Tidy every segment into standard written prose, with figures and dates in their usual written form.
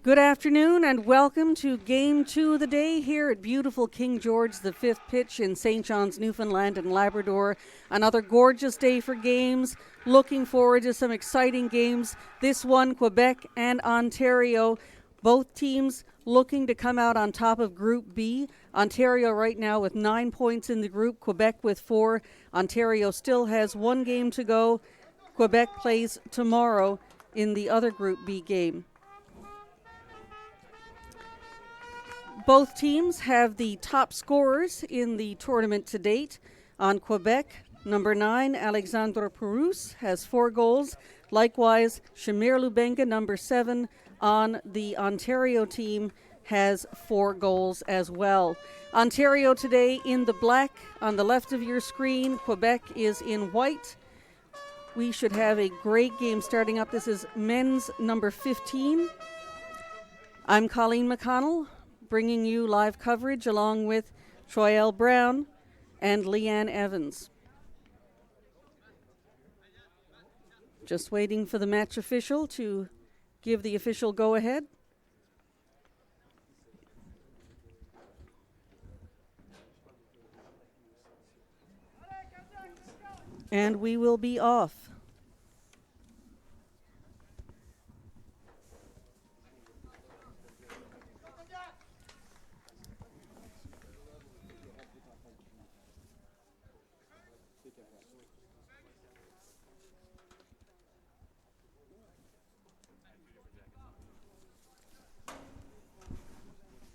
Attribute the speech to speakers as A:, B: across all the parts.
A: Good afternoon and welcome to Game 2 of the day here at beautiful King George V pitch in St. John's, Newfoundland and Labrador. Another gorgeous day for games. Looking forward to some exciting games. This one, Quebec and Ontario. Both teams looking to come out on top of Group B. Ontario right now with 9 points in the group, Quebec with 4. Ontario still has 1 game to go. Quebec plays tomorrow in the other Group B game. Both teams have the top scorers in the tournament to date. On Quebec, number 9, Alexandre Perouse, has 4 goals. Likewise, Shamir Lubenga, number 7, on the Ontario team, has 4 goals as well. Ontario today in the black on the left of your screen. Quebec is in white. We should have a great game starting up. This is men's number 15. I'm Colleen McConnell, bringing you live coverage along with Troyelle Brown and Leanne Evans. Just waiting for the match official to give the official go-ahead. And we will be off.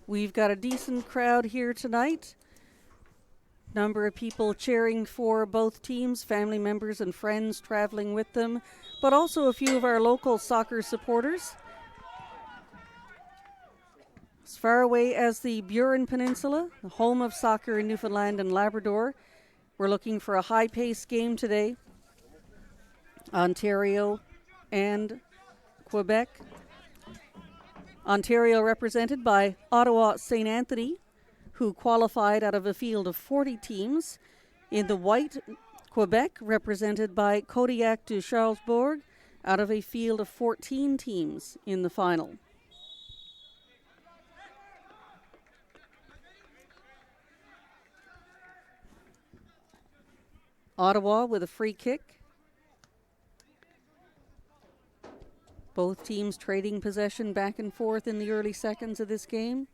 A: We've got a decent crowd here tonight. Number of people cheering for both teams, family members and friends traveling with them, but also a few of our local soccer supporters. As far away as the Burin Peninsula, the home of soccer in Newfoundland and Labrador, we're looking for a high-paced game today. Ontario and Quebec. Ontario represented by Ottawa St. Anthony, who qualified out of a field of 40 teams. In the white, Quebec represented by Kodiak de Charlesbourg out of a field of 14 teams in the final. Ottawa with a free kick. Both teams trading possession back and forth in the early seconds of this game.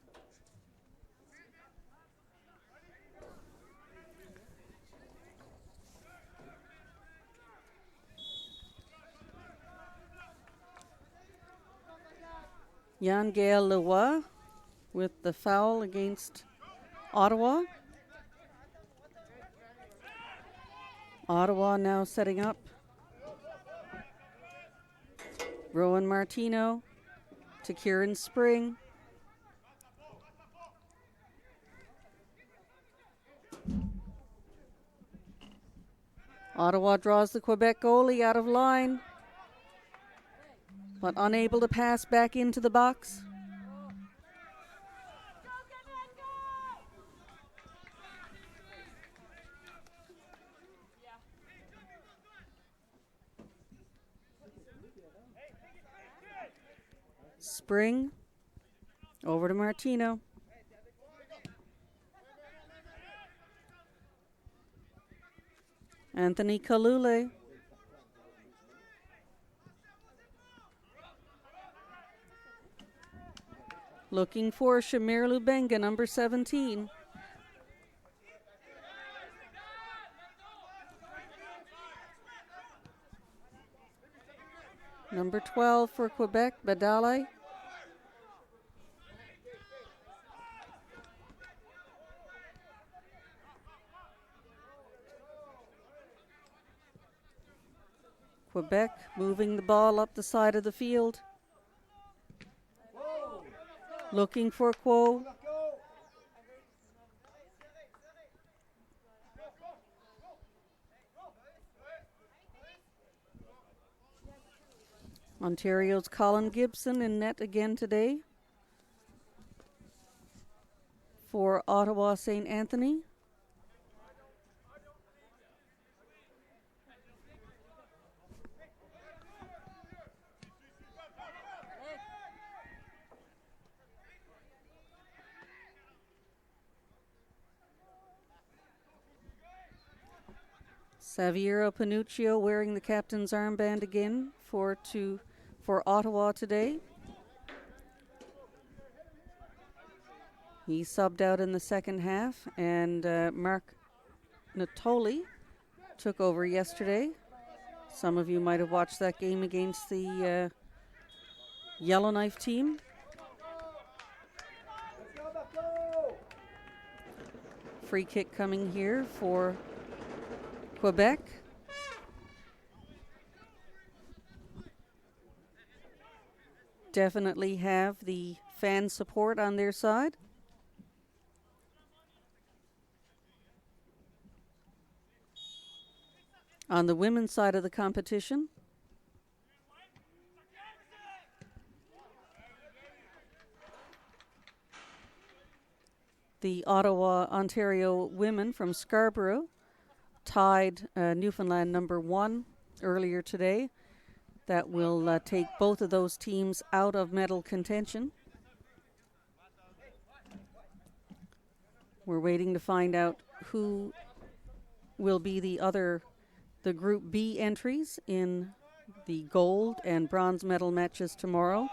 A: Yann-Gaël Leroy with the foul against Ottawa. Ottawa now setting up. Rowan Martino to Kieran Spring. Ottawa draws the Quebec goalie out of line, but unable to pass back into the box. Spring over to Martino. Anthony Kalule. Looking for Shamir Lubenga, number 17. Number 12 for Quebec, Badale. Quebec moving the ball up the side of the field. Looking for Quo. Ontario's Colin Gibson in net again today for Ottawa St. Anthony. Saviero Panuccio wearing the captain's armband again for Ottawa today. He subbed out in the second half, and Mark Natoli took over yesterday. Some of you might have watched that game against the Yellowknife team. Free kick coming here for Quebec. Definitely have the fan support on their side. On the women's side of the competition, the Ottawa, Ontario women from Scarborough tied Newfoundland number 1 earlier today. That will take both of those teams out of medal contention. We're waiting to find out who will be the Group B entries in the gold and bronze medal matches tomorrow.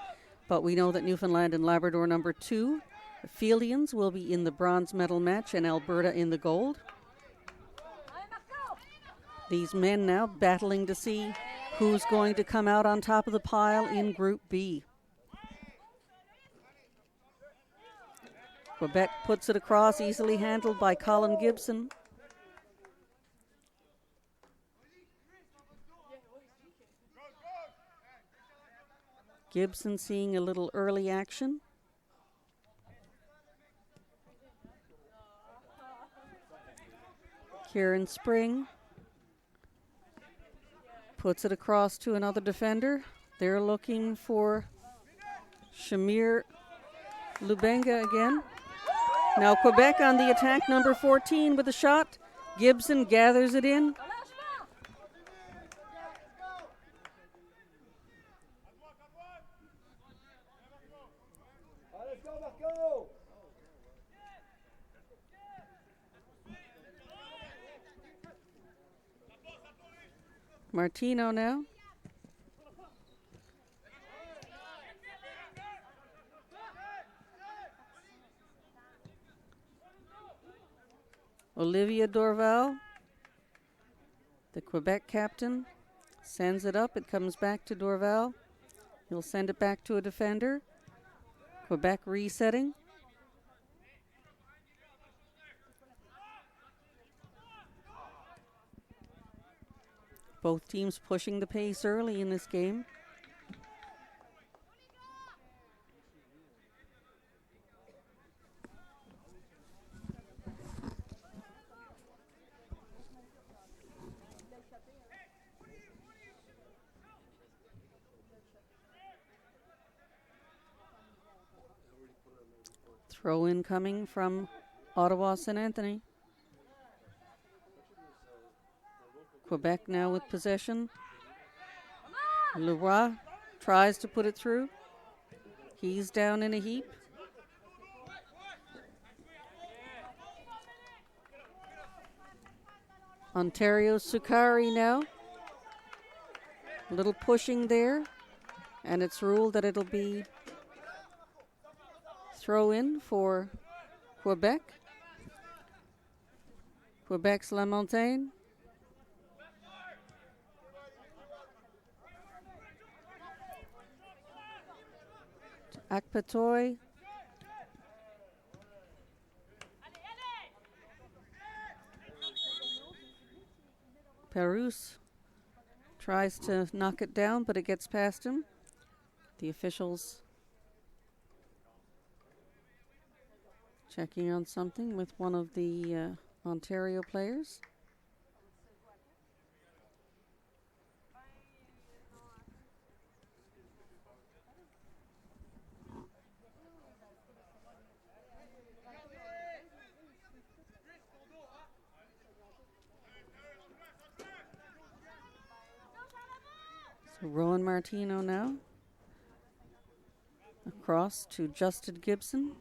A: But we know that Newfoundland and Labrador number 2, the Fieldians, will be in the bronze medal match and Alberta in the gold. These men now battling to see who's going to come out on top of the pile in Group B. Quebec puts it across, easily handled by Colin Gibson. Gibson seeing a little early action. Kieran Spring puts it across to another defender. They're looking for Shamir Lubenga again. Now Quebec on the attack, number 14 with a shot. Gibson gathers it in. Martino now. Olivia Dorval, the Quebec captain, sends it up. It comes back to Dorval. He'll send it back to a defender. Quebec resetting. Both teams pushing the pace early in this game. Throw in coming from Ottawa St. Anthony. Quebec now with possession. Leroy tries to put it through. He's down in a heap. Ontario Sukari now. A little pushing there. And it's ruled that it'll be throw in for Quebec. Quebec's Lamontagne. Akpatoy. Perouse tries to knock it down, but it gets past him. The officials checking on something with one of the Ontario players. So Rowan Martino now. Across to Justin Gibson.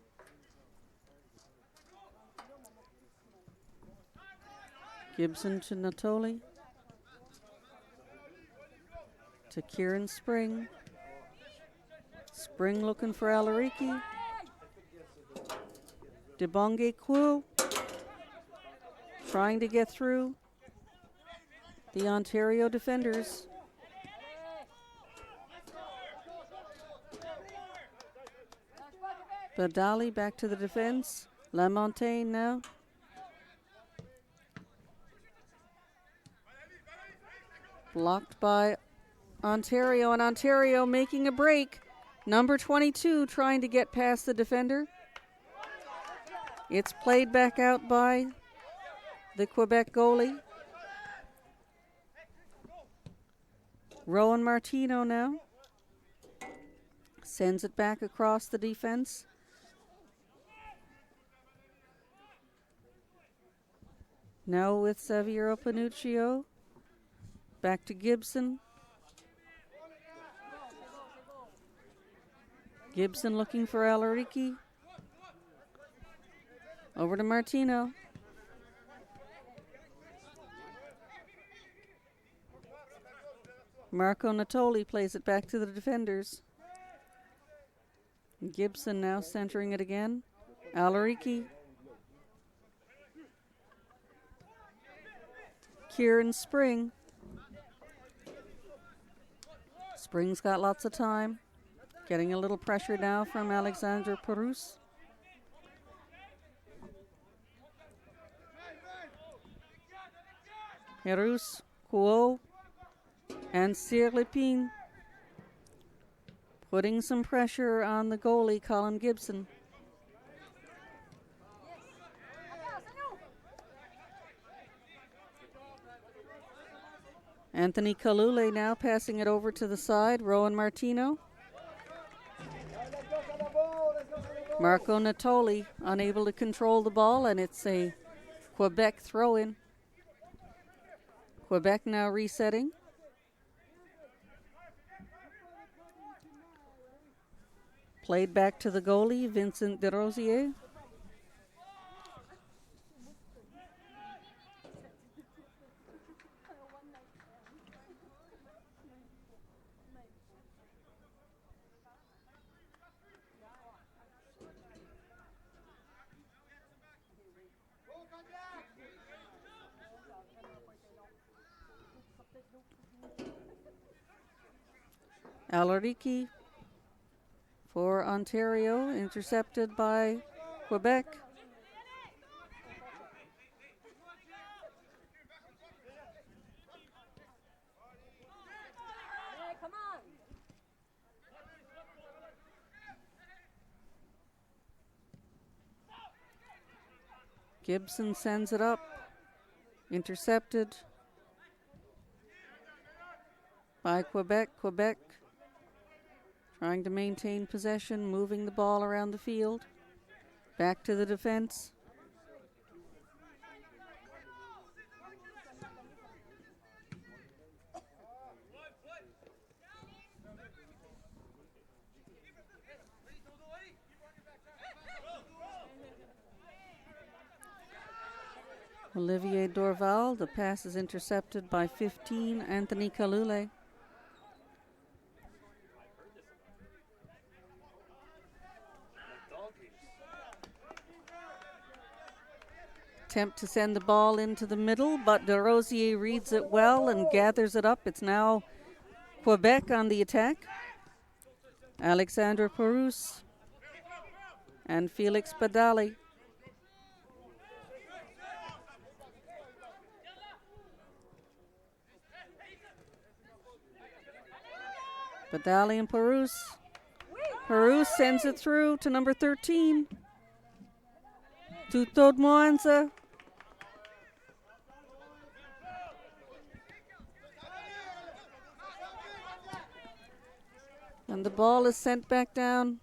A: Gibson to Natoli. to Kieran Spring. Spring looking for Alariki. Debonge Kwu trying to get through the Ontario defenders. Badali back to the defense. Lamontagne now. Blocked by Ontario, and Ontario making a break. Number 22 trying to get past the defender. It's played back out by the Quebec goalie. Rowan Martino now sends it back across the defense. Now with Saviero Panuccio. Back to Gibson. Gibson looking for Alariki. Over to Martino. Marco Natoli plays it back to the defenders. Gibson now centering it again. Alariki. Kieran Spring. Spring's got lots of time. Getting a little pressure now from Alexandre Perouse. Perouse, Kuo, and Sirlipine putting some pressure on the goalie, Colin Gibson. Anthony Kalule now passing it over to the side. Rowan Martino. Marco Natoli unable to control the ball, and it's a Quebec throw-in. Quebec now resetting. Played back to the goalie, Vincent Desrosiers. Alariki for Ontario, intercepted by Quebec. Gibson sends it up, intercepted by Quebec. Quebec trying to maintain possession, moving the ball around the field. Back to the defense. Olivier Dorval, the pass is intercepted by 15, Anthony Kalule. Attempt to send the ball into the middle, but Desrosiers reads it well and gathers it up. It's now Quebec on the attack. Alexandre Perouse and Felix Badali. Badali and Perouse. Perouse sends it through to number 13. To Todd Moanza. And the ball is sent back down.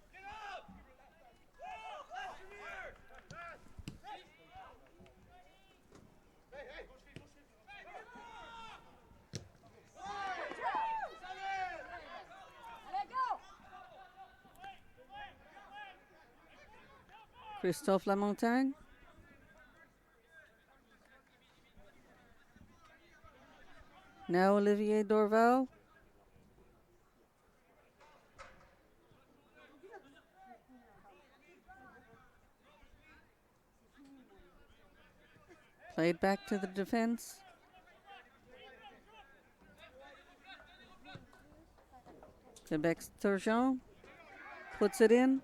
A: Christophe Lamontagne. Now Olivier Dorval. Played back to the defense. Quebec's Turgeon puts it in.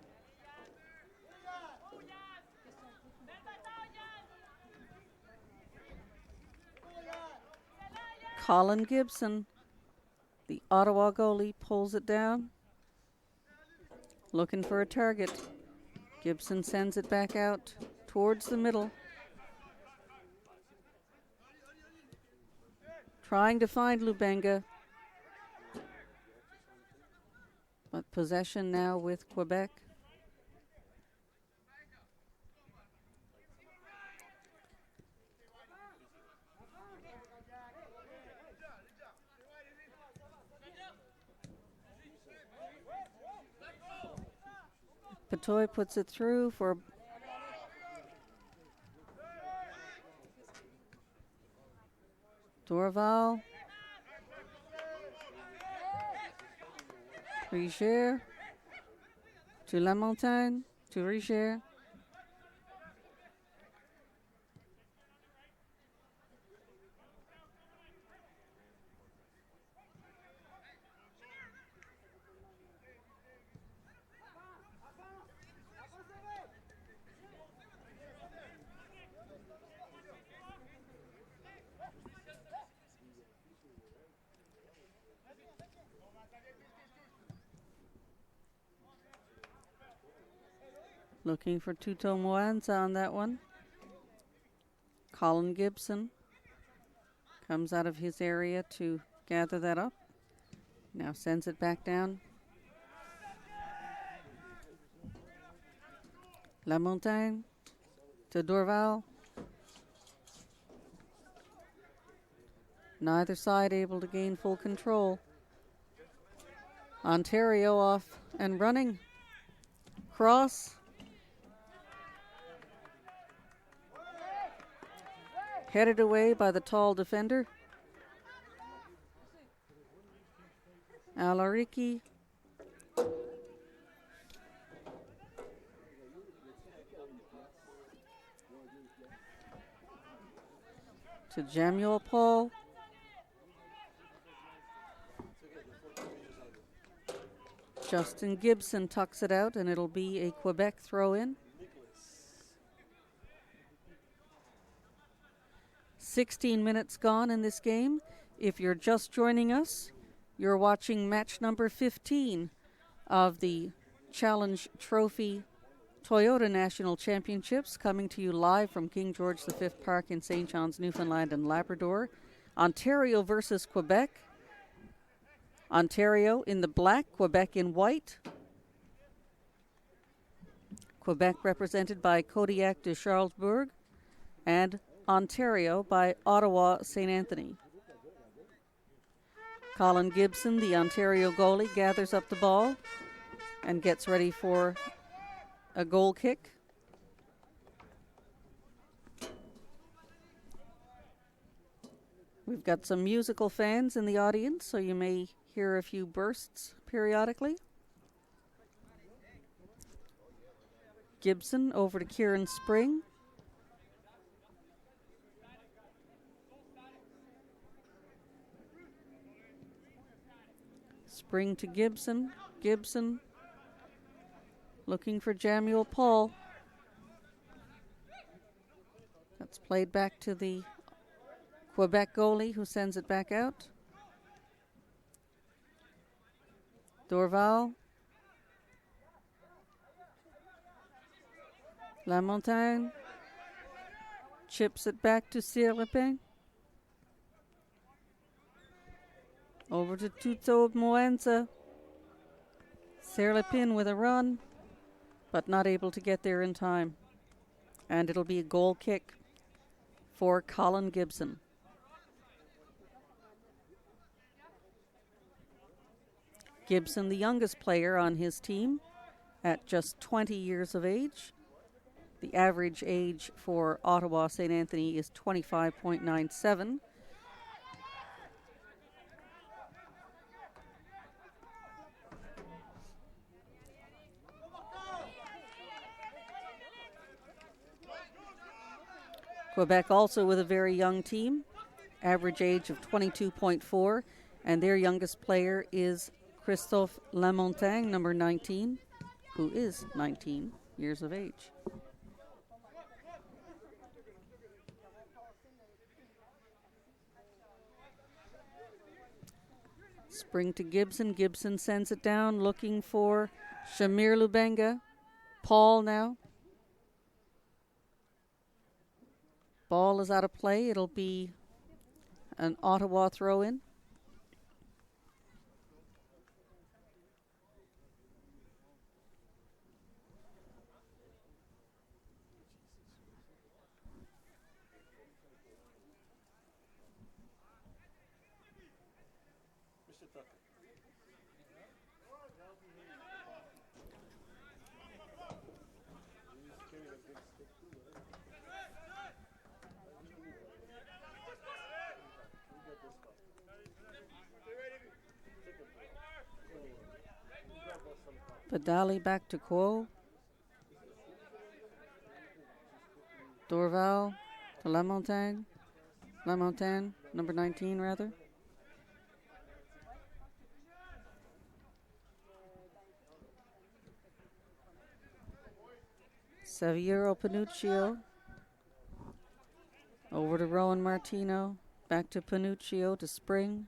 A: Colin Gibson, the Ottawa goalie, pulls it down. Looking for a target. Gibson sends it back out towards the middle. Trying to find Lubenga. But possession now with Quebec. Patoy puts it through for Dorval. Richer to Lamontagne to Richer. Looking for Tuto Moanza on that one. Colin Gibson comes out of his area to gather that up. Now sends it back down. Lamontagne to Dorval. Neither side able to gain full control. Ontario off and running. Cross. Headed away by the tall defender. Alariki. To Jamuel Paul. Justin Gibson tucks it out, and it'll be a Quebec throw-in. 16 minutes gone in this game. If you're just joining us, you're watching match number 15 of the Challenge Trophy Toyota National Championships, coming to you live from King George V Park in St. John's, Newfoundland and Labrador. Ontario versus Quebec. Ontario in the black, Quebec in white. Quebec represented by Kodiak de Charlesbourg, and Ontario by Ottawa St. Anthony. Colin Gibson, the Ontario goalie, gathers up the ball and gets ready for a goal kick. We've got some musical fans in the audience, so you may hear a few bursts periodically. Gibson over to Kieran Spring. Spring to Gibson. Gibson looking for Jamuel Paul. That's played back to the Quebec goalie, who sends it back out. Dorval. Lamontagne chips it back to Sirlepin. Over to Tuto Moanza. Sirlepin with a run, but not able to get there in time. And it'll be a goal kick for Colin Gibson. Gibson, the youngest player on his team, at just 20 years of age. The average age for Ottawa St. Anthony is 25.97. Quebec also with a very young team, average age of 22.4, and their youngest player is Christophe Lamontagne, number 19, who is 19 years of age. Spring to Gibson. Gibson sends it down, looking for Shamir Lubenga. Paul now. Ball is out of play. It'll be an Ottawa throw-in. Padali back to Quo. Dorval to Lamontagne. Lamontagne, number 19 rather. Saviero Panuccio. Over to Rowan Martino. Back to Panuccio to Spring.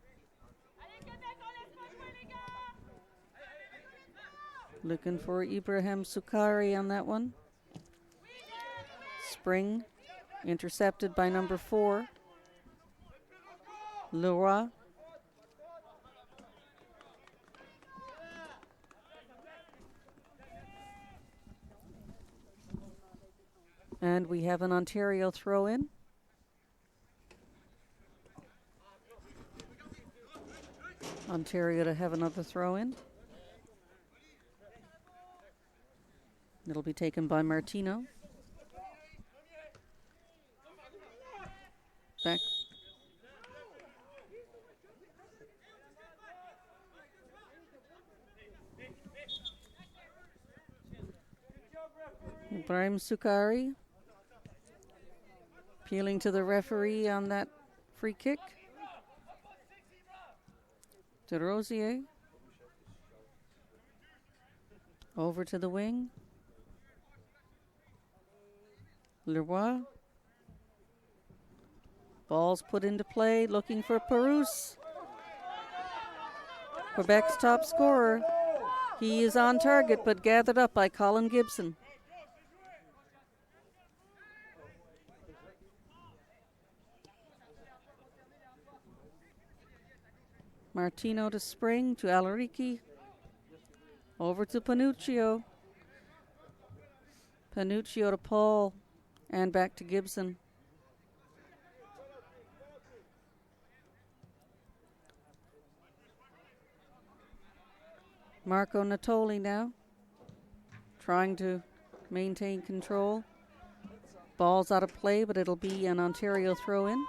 A: Looking for Ibrahim Sukari on that one. Spring intercepted by number 4. Leroy. And we have an Ontario throw-in. Ontario to have another throw-in. It'll be taken by Martino. Back. Ibrahim Sukari. Appealing to the referee on that free kick. De Rosier. Over to the wing. Leroy. Ball's put into play, looking for Perouse. Quebec's top scorer. He is on target, but gathered up by Colin Gibson. Martino to Spring, to Alariki. Over to Panuccio. Panuccio to Paul. And back to Gibson. Marco Natoli now. Trying to maintain control. Ball's out of play, but it'll be an Ontario throw-in.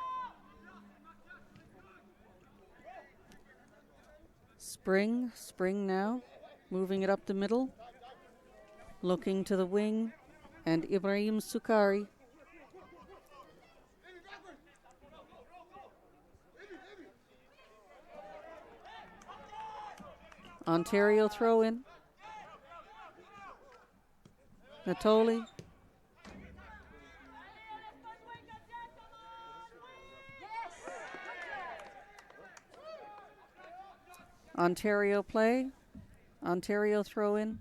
A: Spring now. Moving it up the middle. Looking to the wing. And Ibrahim Sukari. Ontario throw-in. Natoli. Ontario play. Ontario throw-in.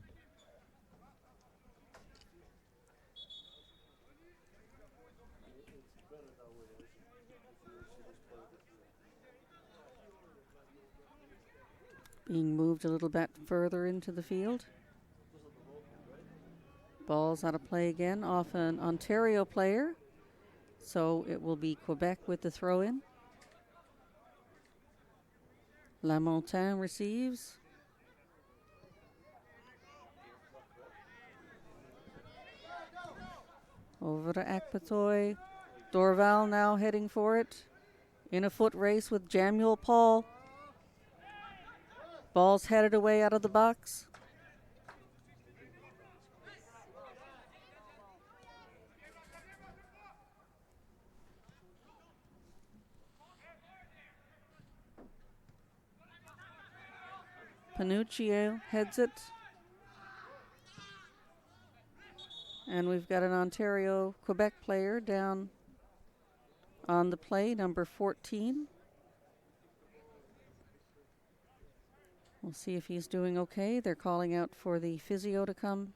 A: Being moved a little bit further into the field. Ball's out of play again off an Ontario player. So it will be Quebec with the throw-in. Lamontagne receives. Over to Akpatoy. Dorval now heading for it. In a foot race with Jamuel Paul. Ball's headed away out of the box. Panuccio heads it. And we've got an Ontario Quebec player down on the play, number 14. We'll see if he's doing okay. They're calling out for the physio to come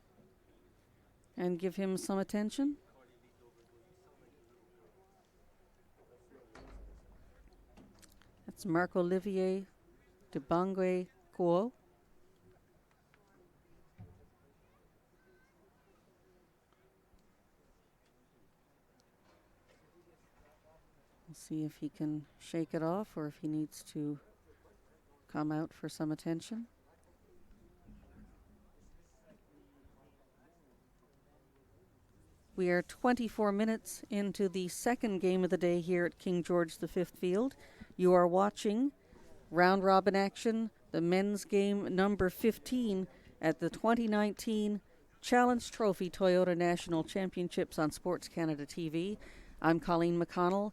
A: and give him some attention. That's Marc-Olivier de Bangwe Kuo. We'll see if he can shake it off or if he needs to come out for some attention. We are 24 minutes into the second game of the day here at King George V Field. You are watching round robin action, the men's game number 15 at the 2019 Challenge Trophy Toyota National Championships on Sports Canada TV. I'm Colleen McConnell,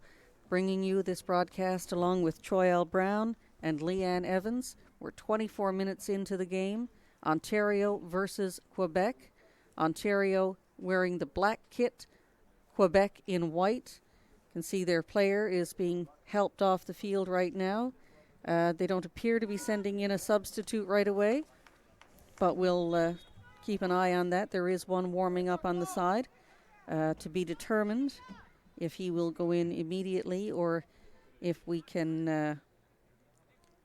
A: bringing you this broadcast along with Choi L. Brown and Leanne Evans. We're 24 minutes into the game. Ontario versus Quebec. Ontario wearing the black kit, Quebec in white. You can see their player is being helped off the field right now. They don't appear to be sending in a substitute right away, but we'll keep an eye on that. There is one warming up on the side to be determined if he will go in immediately or if we can,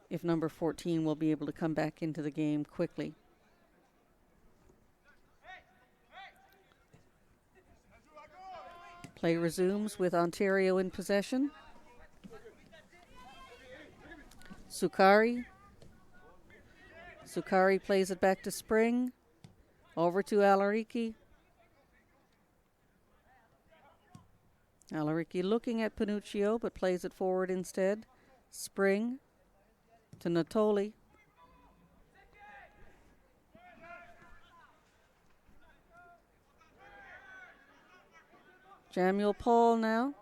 A: if number 14 will be able to come back into the game quickly. Play resumes with Ontario in possession. Sukari. Sukari plays it back to Spring. Over to Alariki. Alariki looking at Panuccio, but plays it forward instead. Spring to Natoli. Jamuel Paul now.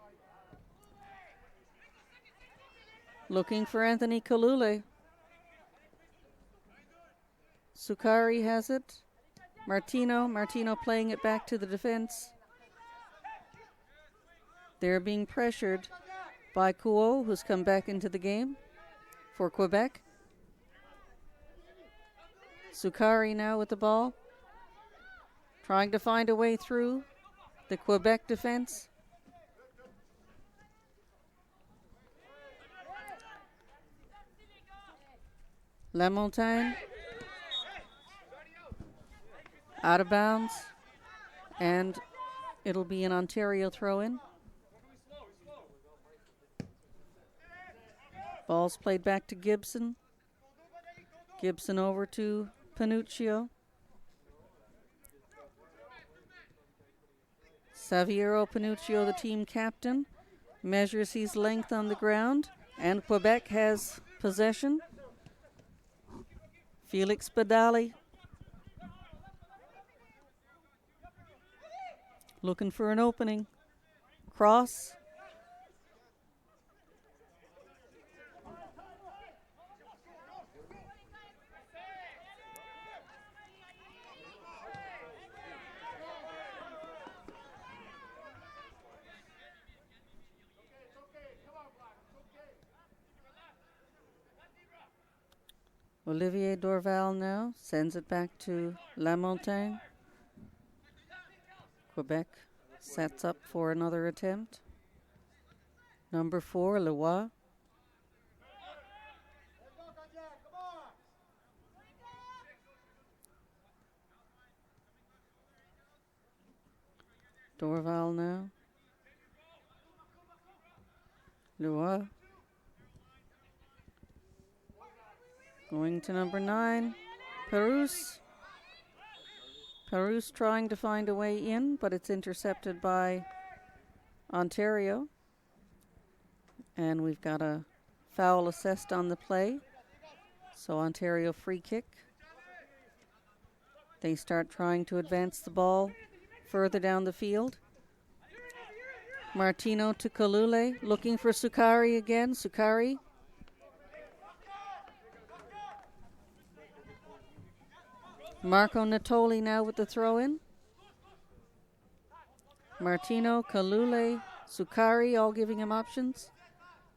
A: Looking for Anthony Kalule. Sukari has it. Martino playing it back to the defense. They're being pressured by Kuo, who's come back into the game for Quebec. Sukari now with the ball, trying to find a way through the Quebec defense. Lamontagne out of bounds, and it'll be an Ontario throw-in. Ball's played back to Gibson. Gibson over to Panuccio. Saviero Panuccio, the team captain, measures his length on the ground, and Quebec has possession. Felix Badali looking for an opening. Cross. Olivier Dorval now sends it back to Lamontagne. Quebec sets up for another attempt. Number 4, Leroy. Dorval now. Leroy. Going to number 9, Perouse. Perouse trying to find a way in, but it's intercepted by Ontario. And we've got a foul assessed on the play. So Ontario free kick. They start trying to advance the ball further down the field. Martino to Kalule, looking for Sukari again. Sukari. Marco Natoli now with the throw-in. Martino, Kalule, Sukari all giving him options.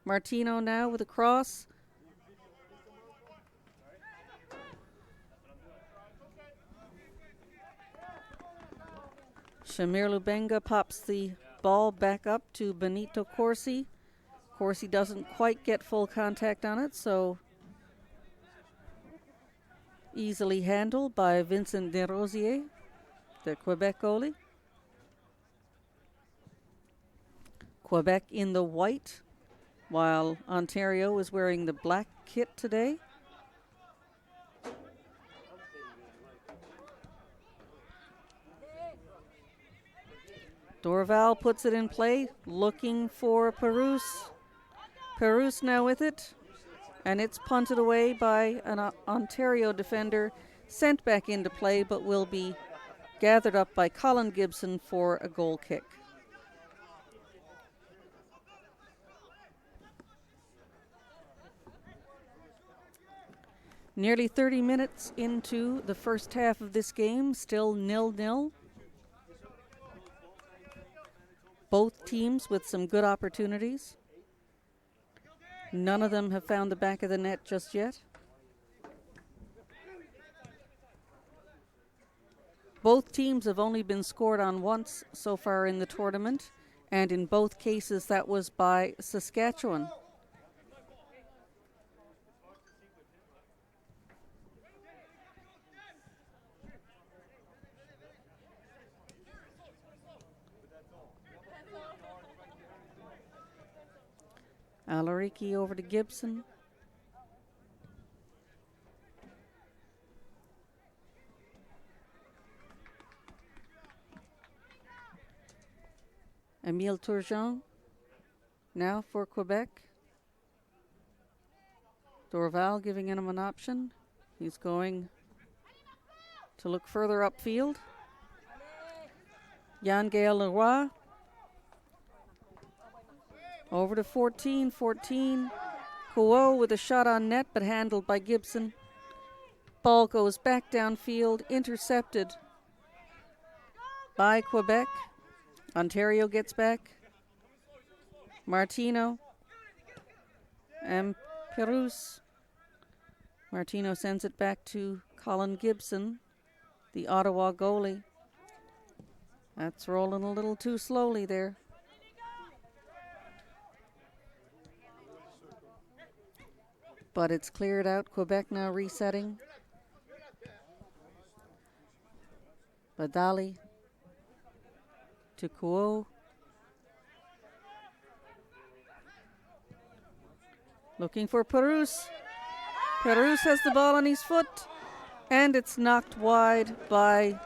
A: Martino now with a cross. Shamir Lubenga pops the ball back up to Benito Corsi. Corsi doesn't quite get full contact on it, so easily handled by Vincent Desrosiers, the Quebec goalie. Quebec in the white, while Ontario is wearing the black kit today. Dorval puts it in play, looking for Perouse. Perouse now with it, and it's punted away by an Ontario defender, sent back into play, but will be gathered up by Colin Gibson for a goal kick. Nearly 30 minutes into the first half of this game, still 0-0. Both teams with some good opportunities. None of them have found the back of the net just yet. Both teams have only been scored on once so far in the tournament, and in both cases that was by Saskatchewan. Alariki over to Gibson. Emile Turgeon now for Quebec. Dorval giving him an option. He's going to look further upfield. Yann-Gaël Leroy over to 14. Kouo with a shot on net, but handled by Gibson. Ball goes back downfield, intercepted by Quebec. Ontario gets back. Martino and Perouse. Martino sends it back to Colin Gibson, the Ottawa goalie. That's rolling a little too slowly there. But it's cleared out. Quebec now resetting. Badali to Kouo. Looking for Perouse. Perouse has the ball on his foot, and it's knocked wide by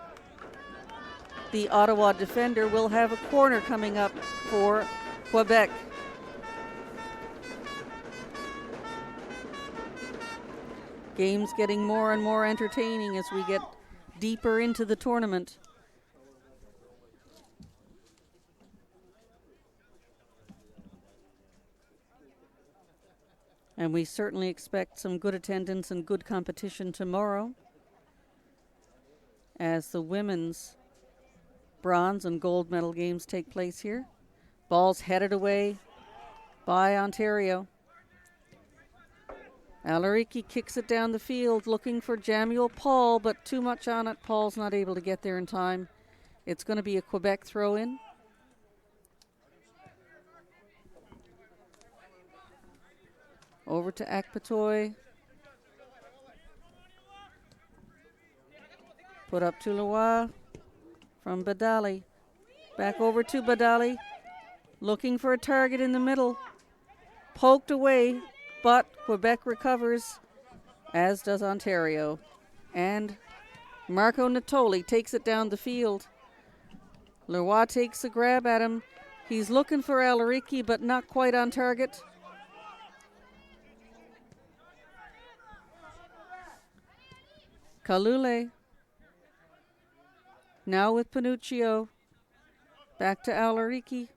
A: the Ottawa defender. We'll have a corner coming up for Quebec. Game's getting more and more entertaining as we get deeper into the tournament. And we certainly expect some good attendance and good competition tomorrow as the women's bronze and gold medal games take place here. Ball's headed away by Ontario. Alariki kicks it down the field looking for Jamuel Paul, but too much on it. Paul's not able to get there in time. It's going to be a Quebec throw-in. Over to Akpatoy. Put up to Loa from Badali. Back over to Badali. Looking for a target in the middle. Poked away, but Quebec recovers, as does Ontario. And Marco Natoli takes it down the field. Leroy takes a grab at him. He's looking for Alariki, but not quite on target. Kalule. Now with Panuccio. Back to Alariki.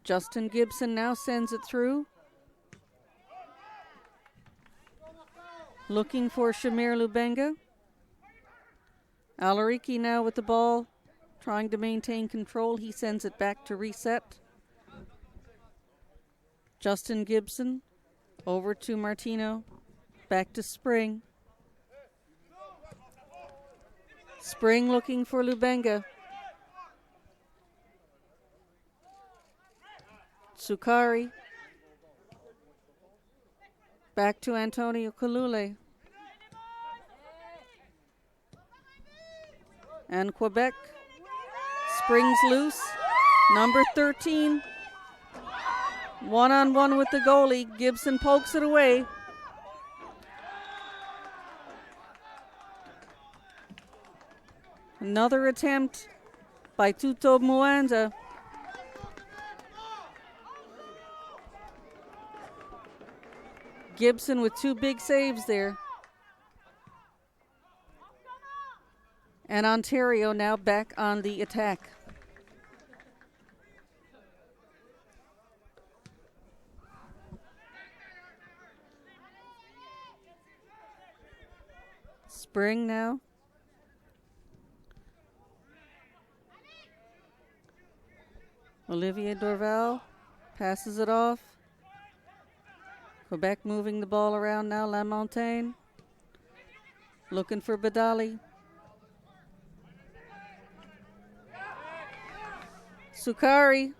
A: Justin Gibson now sends it through. Looking for Shamir Lubenga. Alariki now with the ball, trying to maintain control. He sends it back to reset. Justin Gibson over to Martino. Back to Spring. Spring looking for Lubenga. Sukari. Back to Antonio Kalule. And Quebec springs loose. Number 13. One-on-one with the goalie. Gibson pokes it away. Another attempt by Tuto Muanda. Gibson with two big saves there. And Ontario now back on the attack. Spring now. Olivier Dorval passes it off. Quebec moving the ball around now. Lamontagne looking for Badali. Sukari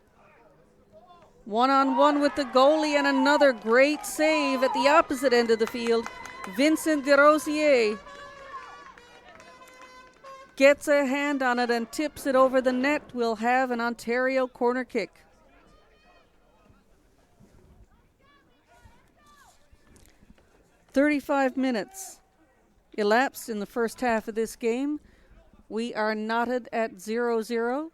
A: one-on-one with the goalie and another great save at the opposite end of the field. Vincent Desrosiers gets a hand on it and tips it over the net. We'll have an Ontario corner kick. "35 minutes elapsed in the first half of this game. We are knotted at 0-0.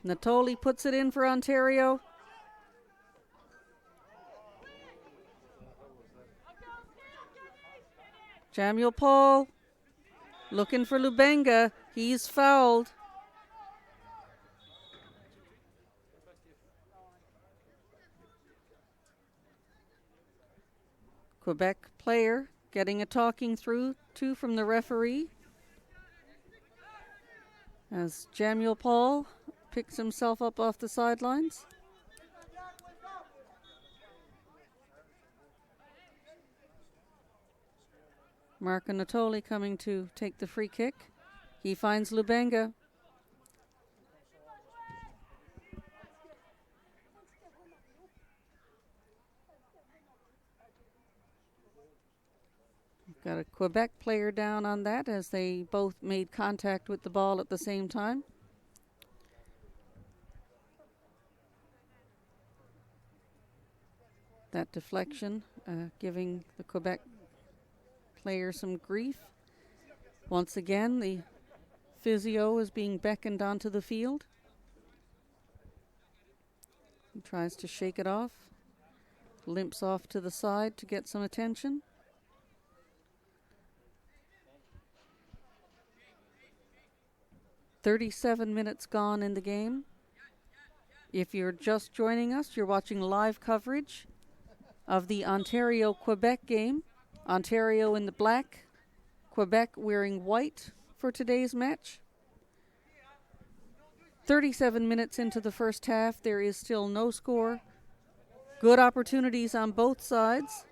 A: Natoli puts it in for Ontario. Jamuel Paul looking for Lubenga. He's fouled. Quebec player getting a talking through to from the referee as Jamuel Paul picks himself up off the sidelines. Marco Natoli coming to take the free kick. He finds Lubenga. Got a Quebec player down on that as they both made contact with the ball at the same time. That deflection giving the Quebec player some grief. Once again, the physio is being beckoned onto the field. He tries to shake it off, limps off to the side to get some attention. "37 minutes gone in the game. If you're just joining us, you're watching live coverage of the Ontario-Quebec game. Ontario in the black, Quebec wearing white for today's match. 37 minutes into the first half, there is still no score. Good opportunities on both sides.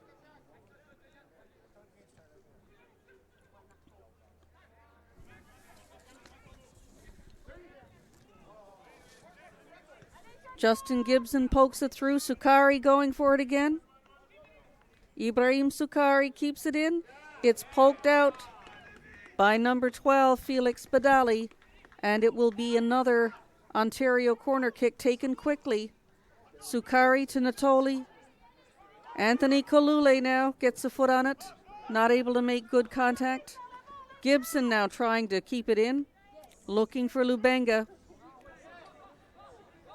A: Justin Gibson pokes it through. Sukari going for it again. Ibrahim Sukari keeps it in. It's poked out by number 12, Felix Badali, and it will be another Ontario corner kick taken quickly. Sukari to Natoli. Anthony Kalule now gets a foot on it, not able to make good contact. Gibson now trying to keep it in, looking for Lubenga.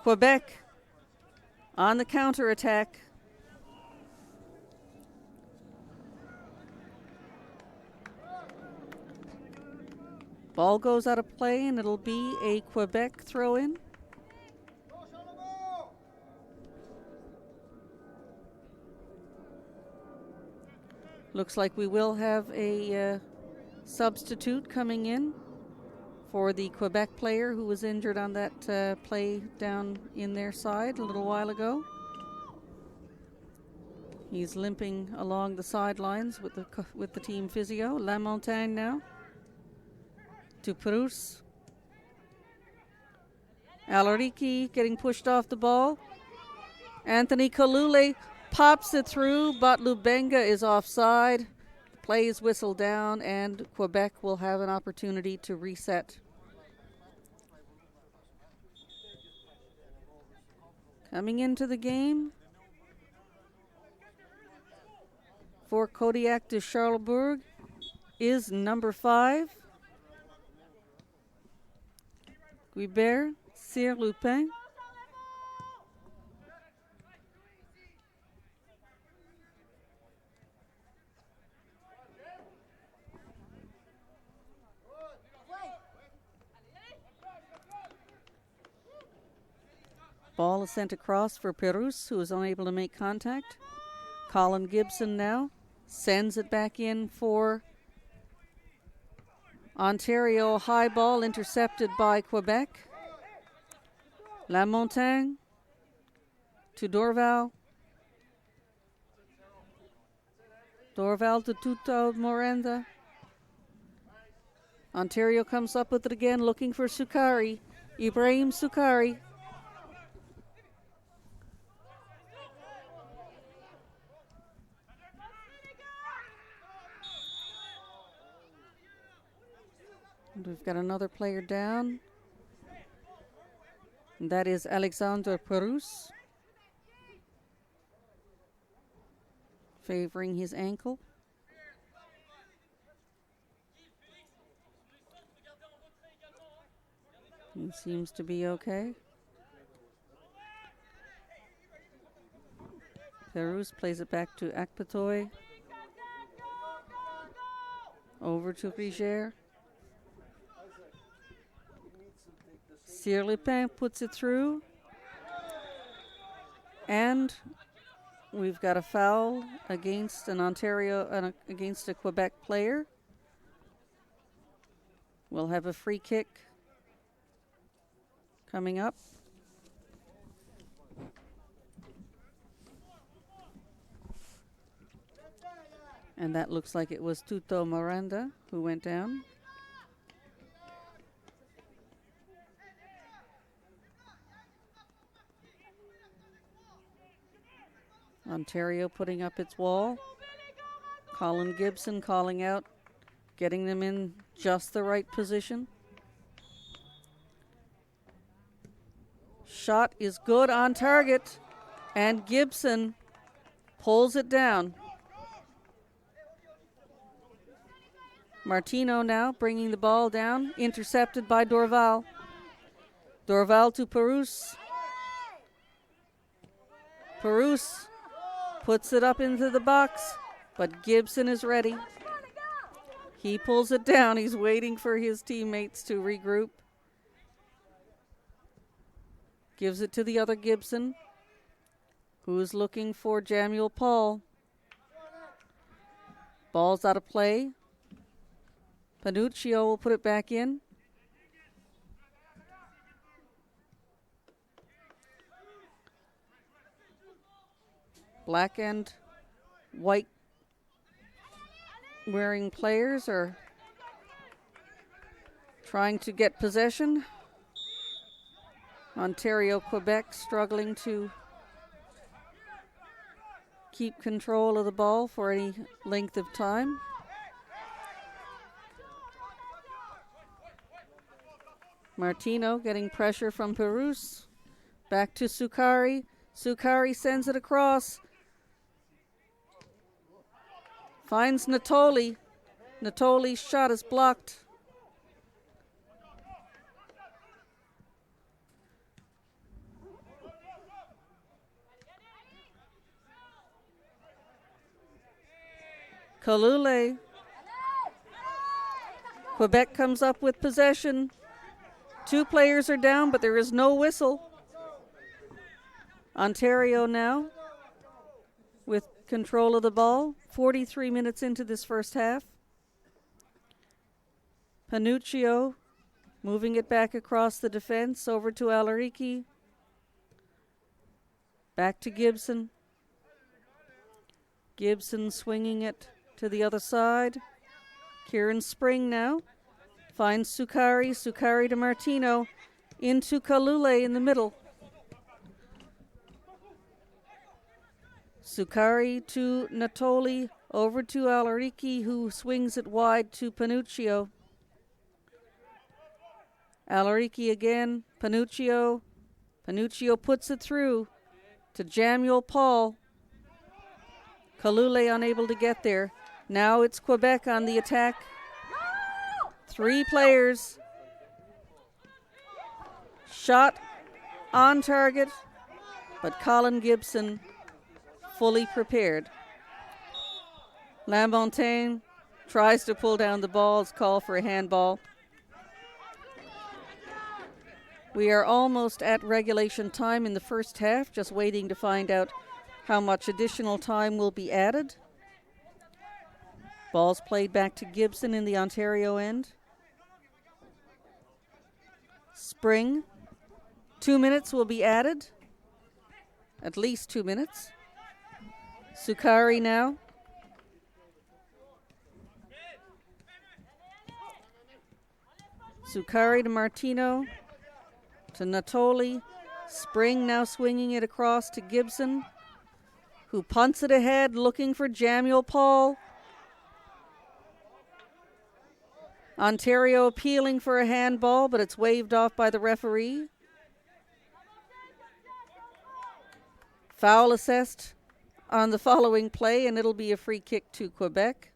A: Quebec on the counterattack. Ball goes out of play, and it'll be a Quebec throw-in. Looks like we will have a substitute coming in for the Quebec player who was injured on that play down in their side a little while ago. He's limping along the sidelines with the team physio. Lamontagne now to Perouse. Alariki getting pushed off the ball. Anthony Kalule pops it through, but Lubenga is offside. Play is whistled down, and Quebec will have an opportunity to reset. Coming into the game for Kodiak de Charlesbourg is number 5, Guibert Cyr-Lupin. Ball is sent across for Perouse, who is unable to make contact. Colin Gibson now sends it back in for Ontario. High ball intercepted by Quebec. Lamontagne to Dorval. Dorval to Tuto Morenda. Ontario comes up with it again, looking for Sukari. Ibrahim Sukari. And we've got another player down. And that is Alexandre Perouse, favoring his ankle. He seems to be okay. Perouse plays it back to Akpatoy. Over to Riger. Cyr-Lupin puts it through. And we've got a foul against an Ontario, against a Quebec player. We'll have a free kick coming up. And that looks like it was Tuto Miranda who went down. Ontario putting up its wall. Colin Gibson calling out, getting them in just the right position. Shot is good on target, and Gibson pulls it down. Martino now bringing the ball down, intercepted by Dorval. Dorval to Perouse. Perouse puts it up into the box, but Gibson is ready. He pulls it down. He's waiting for his teammates to regroup. Gives it to the other Gibson, who's looking for Jamuel Paul. Ball's out of play. Panuccio will put it back in. Black and white wearing players are trying to get possession. Ontario, Quebec struggling to keep control of the ball for any length of time. Martino getting pressure from Perouse. Back to Sukari. Sukari sends it across. Finds Natoli. Natoli's shot is blocked. Kalule Quebec comes up with possession. 2 players are down, but there is no whistle. Ontario now with control of the ball. 43 minutes into this first half. Panuccio moving it back across the defense over to Alariki. Back to Gibson. Gibson swinging it to the other side. Kieran Spring now finds Sukari. Sukari to Martino. Into Kalule in the middle. Sukari to Natoli. Over to Alariki, who swings it wide to Panuccio. Alariki again. Panuccio. Panuccio puts it through to Jamuel Paul. Kalule unable to get there. Now it's Quebec on the attack. 3 players. Shot on target, but Colin Gibson fully prepared. Lamontagne tries to pull down the ball. It's called for a handball. We are almost at regulation time in the first half, just waiting to find out how much additional time will be added. Ball's played back to Gibson in the Ontario end. Spring. 2 minutes will be added. At least 2 minutes. Sukari now. Sukari to Martino. To Natoli. Spring now swinging it across to Gibson, who punts it ahead, looking for Jamuel Paul. Ontario appealing for a handball, but it's waved off by the referee. Foul assessed on the following play, and it'll be a free kick to Quebec.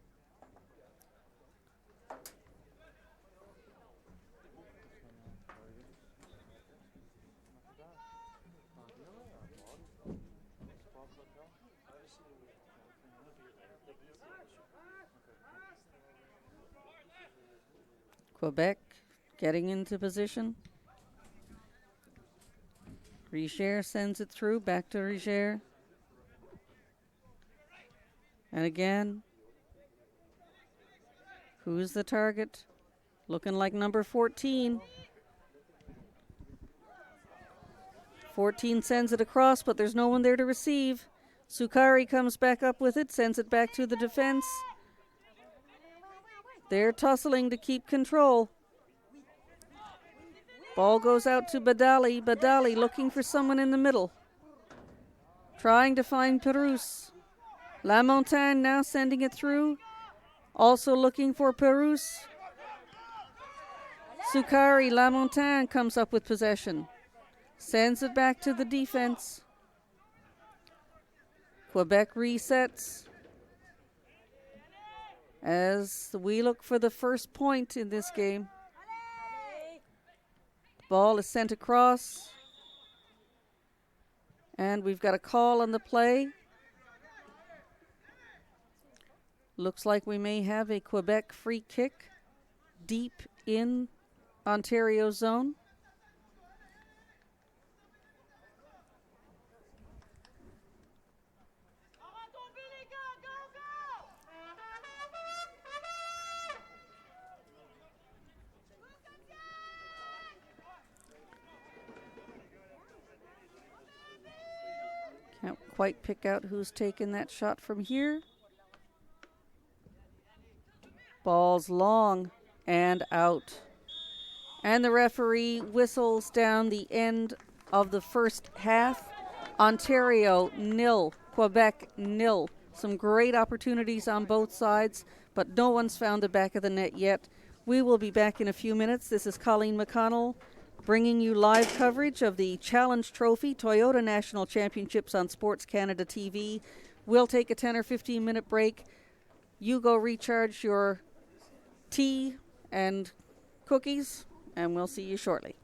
A: Quebec getting into position. Richer sends it through, back to Richer. And again, who's the target? Looking like number 14. 14 sends it across, but there's no one there to receive. Sukari comes back up with it, sends it back to the defense. They're tussling to keep control. Ball goes out to Badali. Badali looking for someone in the middle. Trying to find Perouse. Lamontagne now sending it through. Also looking for Perouse. Sukari. Lamontagne comes up with possession. Sends it back to the defense. Quebec resets as we look for the first point in this game. Ball is sent across, and we've got a call on the play. Looks like we may have a Quebec free kick deep in Ontario zone. Can't quite pick out who's taken that shot from here. Ball's long and out. And the referee whistles down the end of the first half. Ontario 0, Quebec 0. Some great opportunities on both sides, but no one's found the back of the net yet. We will be back in a few minutes. This is Colleen McConnell bringing you live coverage of the Challenge Trophy Toyota National Championships on Sports Canada TV. We'll take a 10 or 15 minute break. You go recharge your tea and cookies, and we'll see you shortly.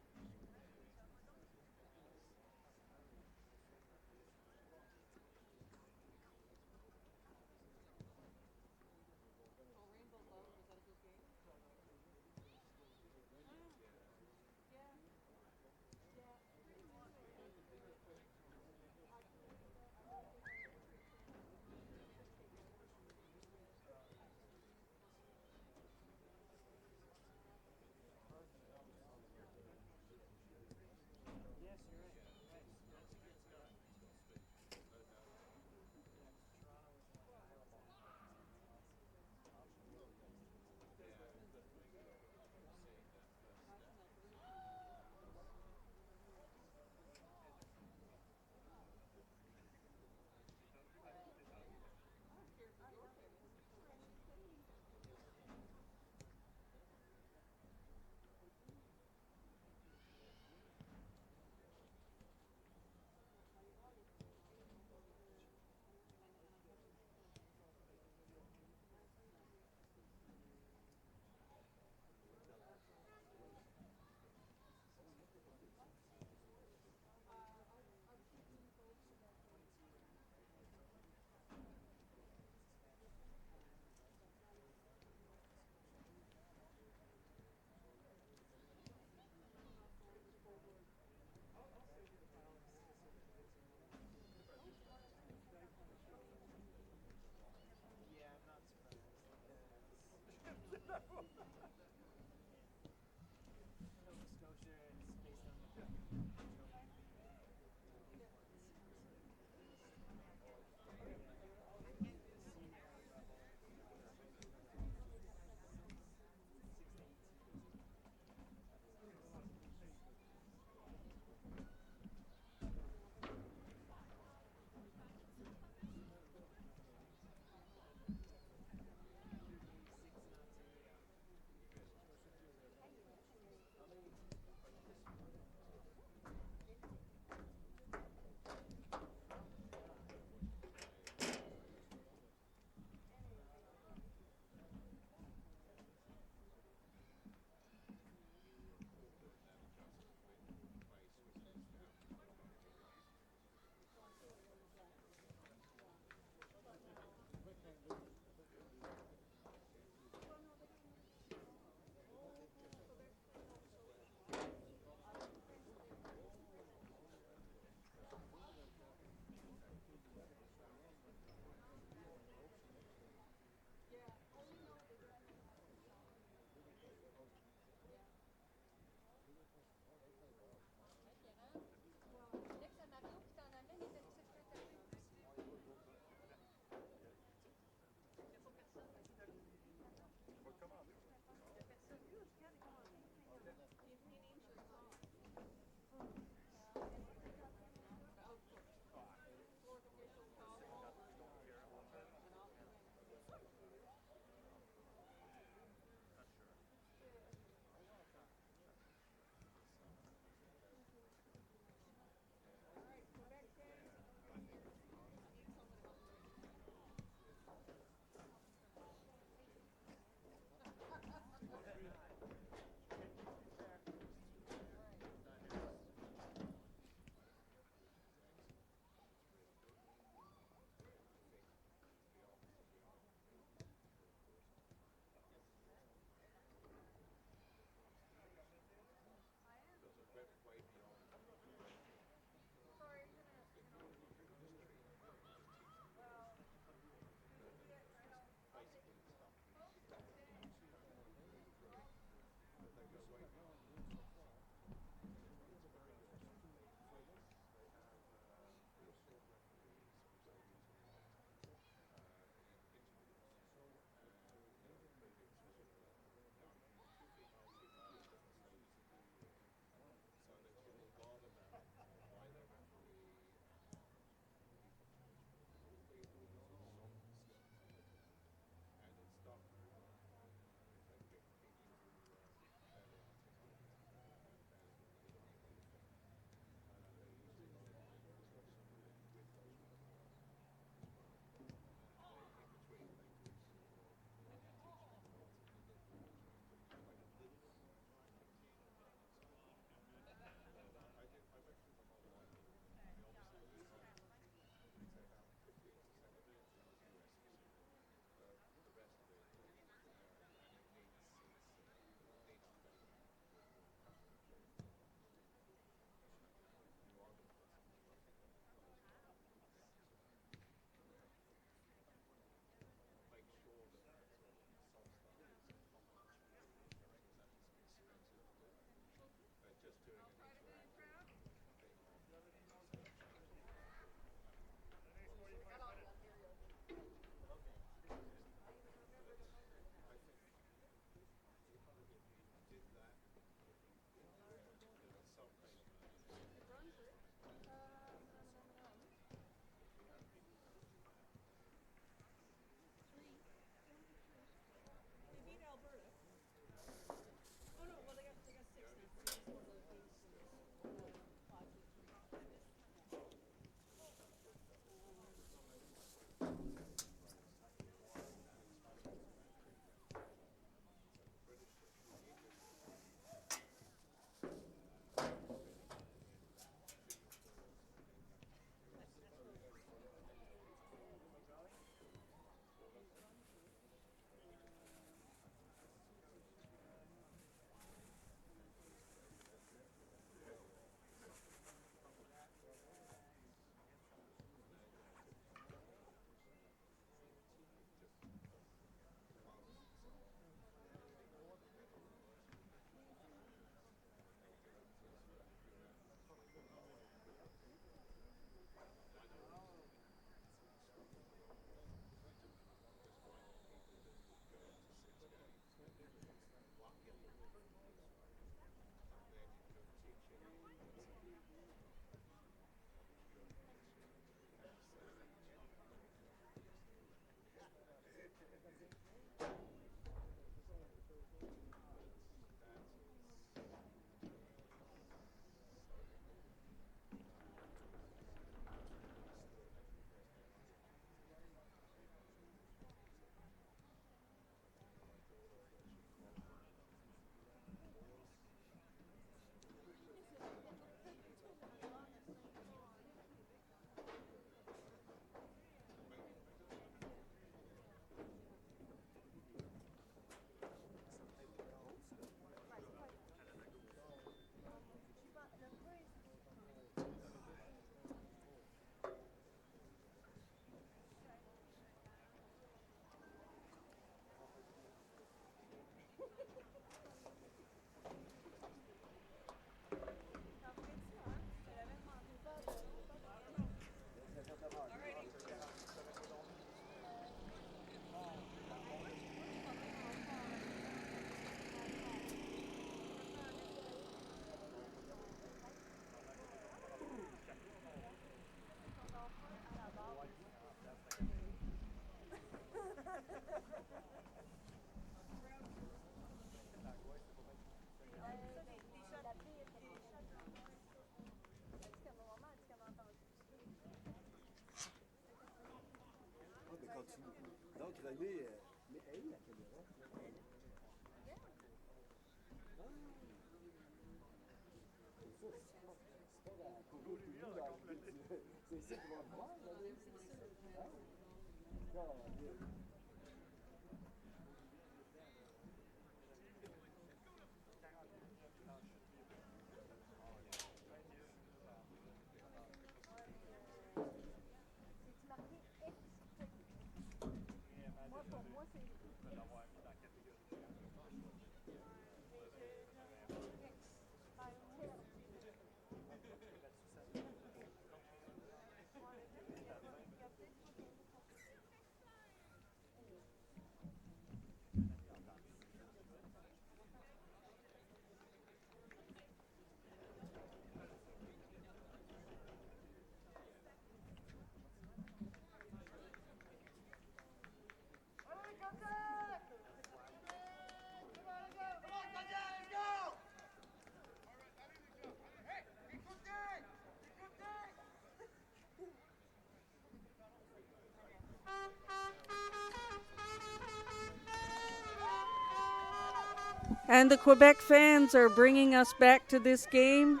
A: And the Quebec fans are bringing us back to this game.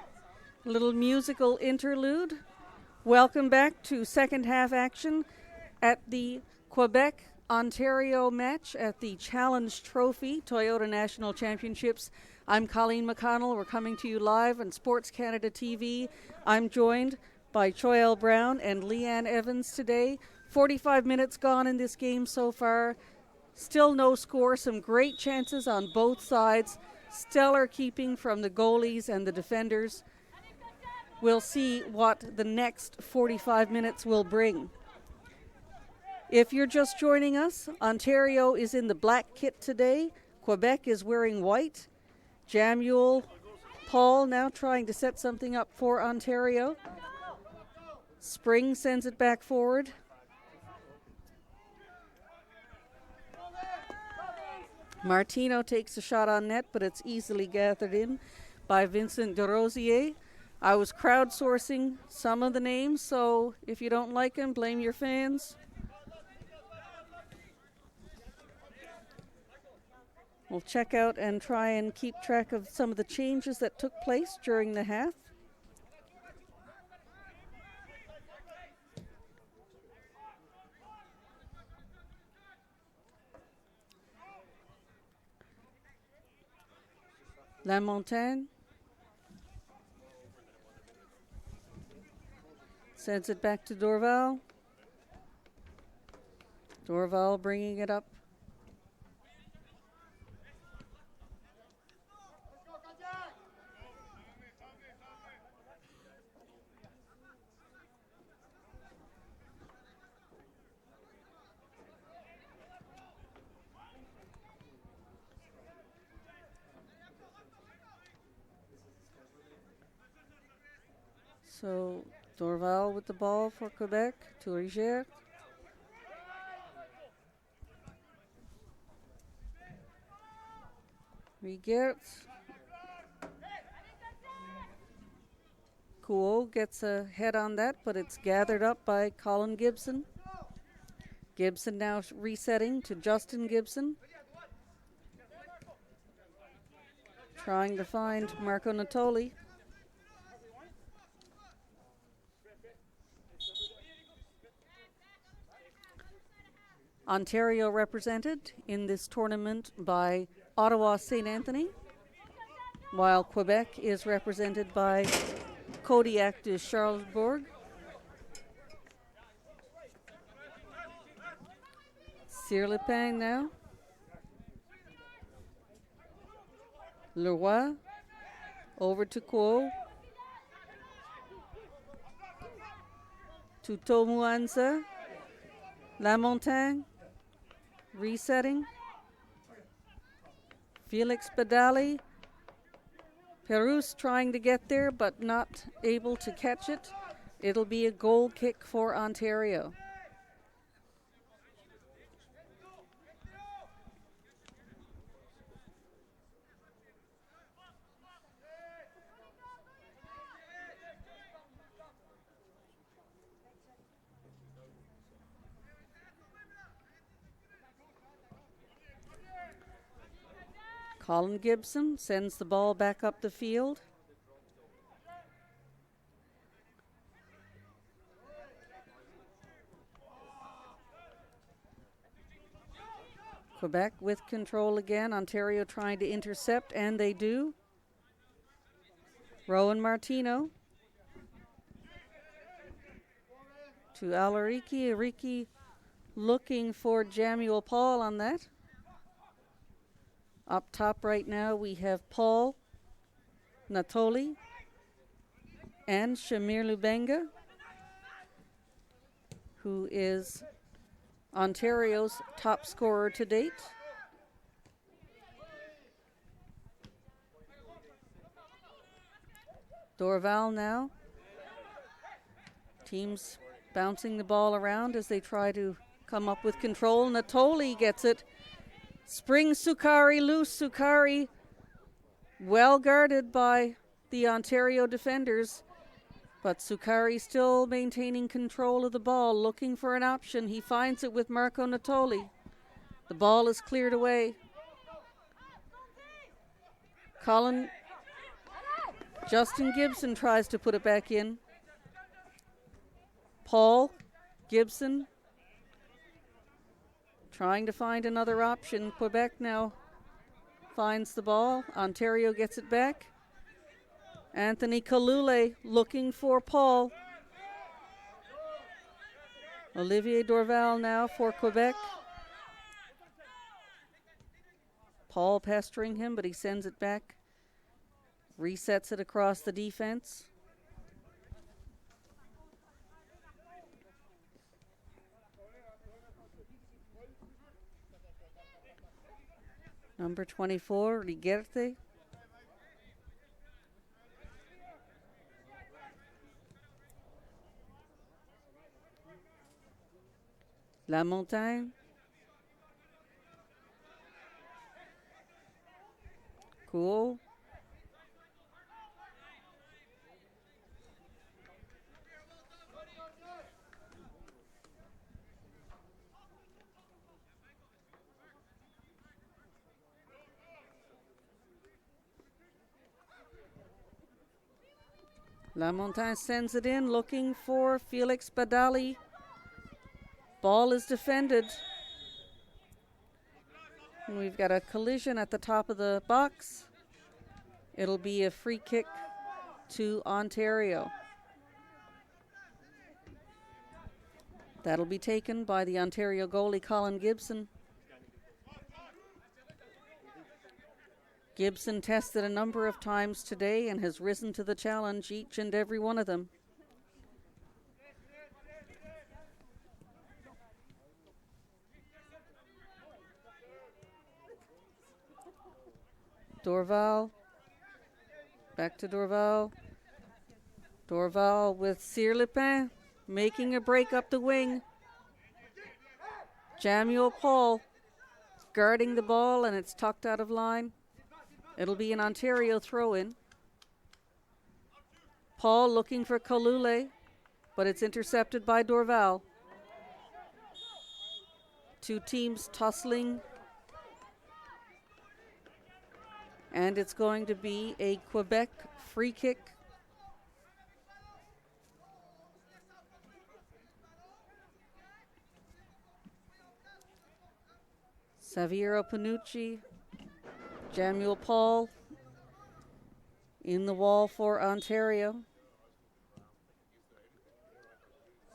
A: A little musical interlude. Welcome back to second half action at the Quebec Ontario match at the Challenge Trophy Toyota National Championships. I'm Colleen McConnell. We're coming to you live on Sports Canada TV. I'm joined by Choyelle Brown and Leanne Evans today. 45 minutes gone in this game so far. Still no score. Some great chances on both sides. Stellar keeping from the goalies and the defenders. We'll see what the next 45 minutes will bring. If you're just joining us, Ontario is in the black kit today. Quebec is wearing white. Jamuel Paul now trying to set something up for Ontario. Spring sends it back forward. Martino takes a shot on net, but it's easily gathered in by Vincent DeRosier. I was crowdsourcing some of the names, so if you don't like them, blame your fans. We'll check out and try and keep track of some of the changes that took place during the half. La Montagne sends it back to Dorval. Dorval bringing it up. So Dorval with the ball for Quebec. Touriger. Rigert. Kuo gets a head on that, but it's gathered up by Colin Gibson. Gibson now resetting to Justin Gibson. Trying to find Marco Natoli. Ontario represented in this tournament by Ottawa St. Anthony, while Quebec is represented by Kodiak de Charlesbourg. Sirlepin now. Leroy over to Kuo. To Tomuanza. La Montagne resetting. Felix Badali. Perouse trying to get there but not able to catch it. It'll be a goal kick for Ontario. Colin Gibson sends the ball back up the field. Quebec with control again. Ontario trying to intercept, and they do. Rowan Martino to Alariki. Ariki looking for Jamuel Paul on that. Up top right now we have Paul Natoli and Shamir Lubenga, who is Ontario's top scorer to date. Dorval now. Teams bouncing the ball around as they try to come up with control. Natoli gets it. Springs Sukari loose. Sukari well guarded by the Ontario defenders, but Sukari still maintaining control of the ball, looking for an option. He finds it with Marco Natoli. The ball is cleared away. Justin Gibson tries to put it back in. Paul Gibson trying to find another option. Quebec now finds the ball. Ontario gets it back. Anthony Kalule looking for Paul. Olivier Dorval now for Quebec. Paul pestering him, but he sends it back. Resets it across the defense. Number 24, Rigerte. La Montagne. Cool. La Montagne sends it in, looking for Felix Badali. Ball is defended. And we've got a collision at the top of the box. It'll be a free kick to Ontario. That'll be taken by the Ontario goalie, Colin Gibson. Gibson tested a number of times today and has risen to the challenge each and every one of them. Dorval. Back to Dorval. Dorval with Cyr Lepin making a break up the wing. Jamuel Paul guarding the ball, and it's tucked out of line. It'll be an Ontario throw-in. Paul looking for Kalule, but it's intercepted by Dorval. Two teams tussling. And it's going to be a Quebec free kick. Saviero Panucci, Jamuel Paul in the wall for Ontario.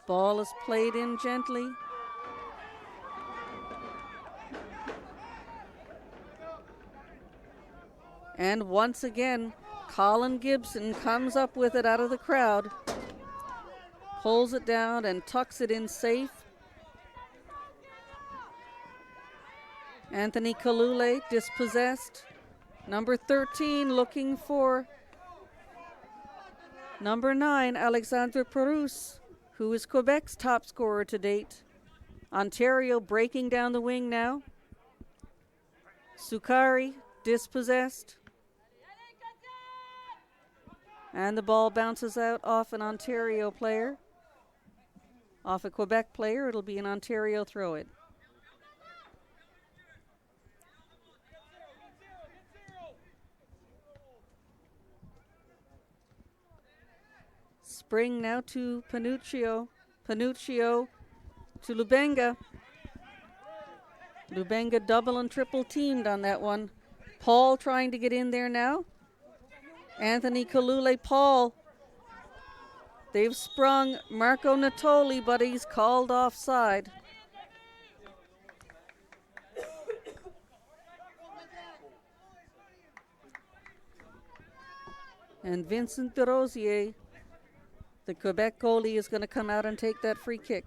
A: Ball is played in gently. And once again, Colin Gibson comes up with it out of the crowd, pulls it down and tucks it in safe. Anthony Kalule dispossessed. Number 13 looking for number 9, Alexandre Perouse, who is Quebec's top scorer to date. Ontario breaking down the wing now. Sukari dispossessed. And the ball bounces out off an Ontario player. Off a Quebec player, it'll be an Ontario throw-in. Spring now to Panuccio. Panuccio to Lubenga. Lubenga double and triple teamed on that one. Paul trying to get in there now. Anthony Kalule, Paul. They've sprung Marco Natoli, but he's called offside. And Vincent DeRosier, the Quebec goalie, is going to come out and take that free kick.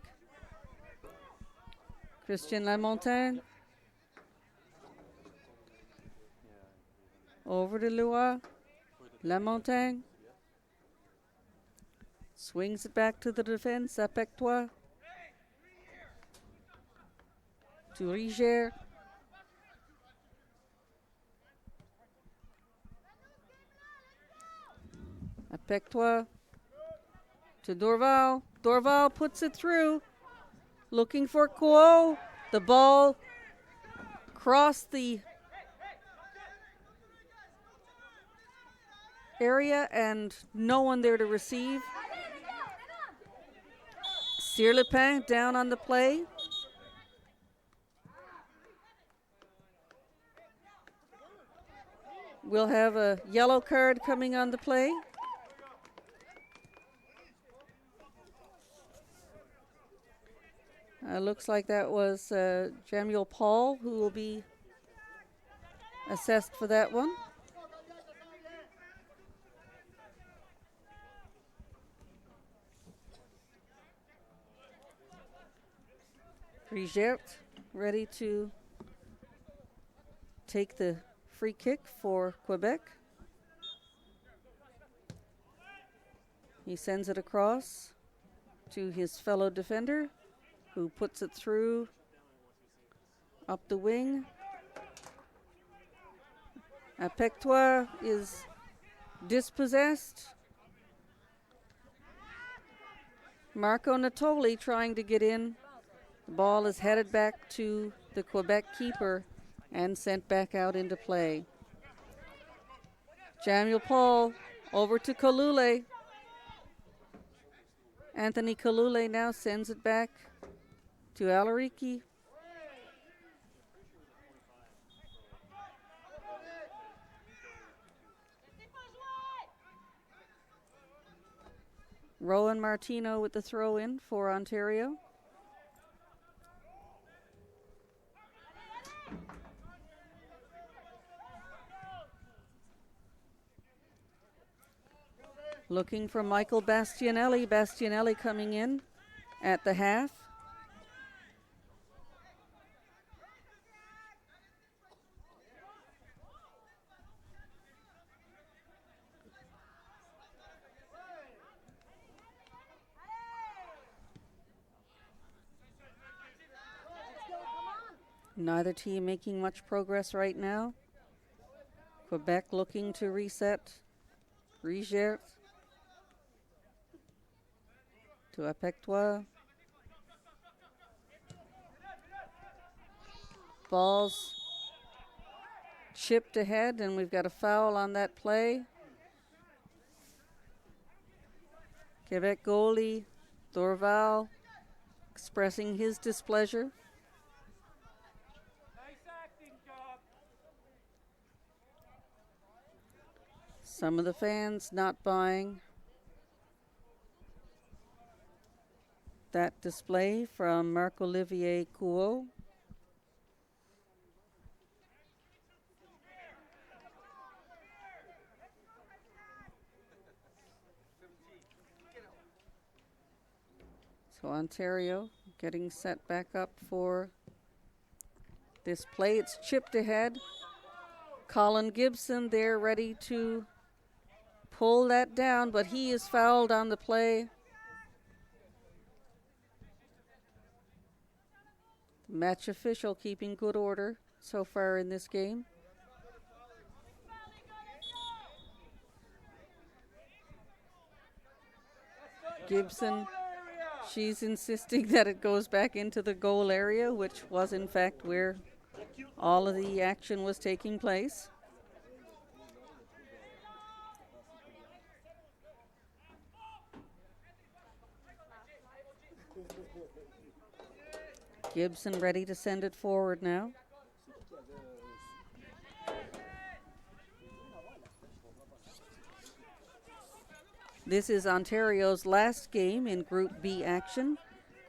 A: Christian Lamontagne. Over to Loire. Lamontagne. Swings it back to the defense. Apectois. To Riger. Apectois. To Dorval. Dorval puts it through. Looking for Quo. The ball crossed the area and no one there to receive. Sirlepin down on the play. We'll have a yellow card coming on the play. Looks like that was Jamuel Paul who will be assessed for that one. Rigert ready to take the free kick for Quebec. He sends it across to his fellow defender, who puts it through up the wing. Apectois is dispossessed. Marco Natoli trying to get in. The ball is headed back to the Quebec keeper and sent back out into play. Jamuel Paul over to Kalule. Anthony Kalule now sends it back to Alariki. Rowan Martino with the throw in for Ontario. Looking for Michael Bastianelli. Bastianelli coming in at the half. Neither team making much progress right now. Quebec looking to reset. Rigert to Apectois. Ball's chipped ahead, and we've got a foul on that play. Quebec goalie Dorval expressing his displeasure. Some of the fans not buying that display from Marc-Olivier Couot. So Ontario getting set back up for this play. It's chipped ahead. Colin Gibson there ready to pull that down, but he is fouled on the play. The match official keeping good order so far in this game. Gibson, she's insisting that it goes back into the goal area, which was in fact where all of the action was taking place. Gibson ready to send it forward now. This is Ontario's last game in Group B action.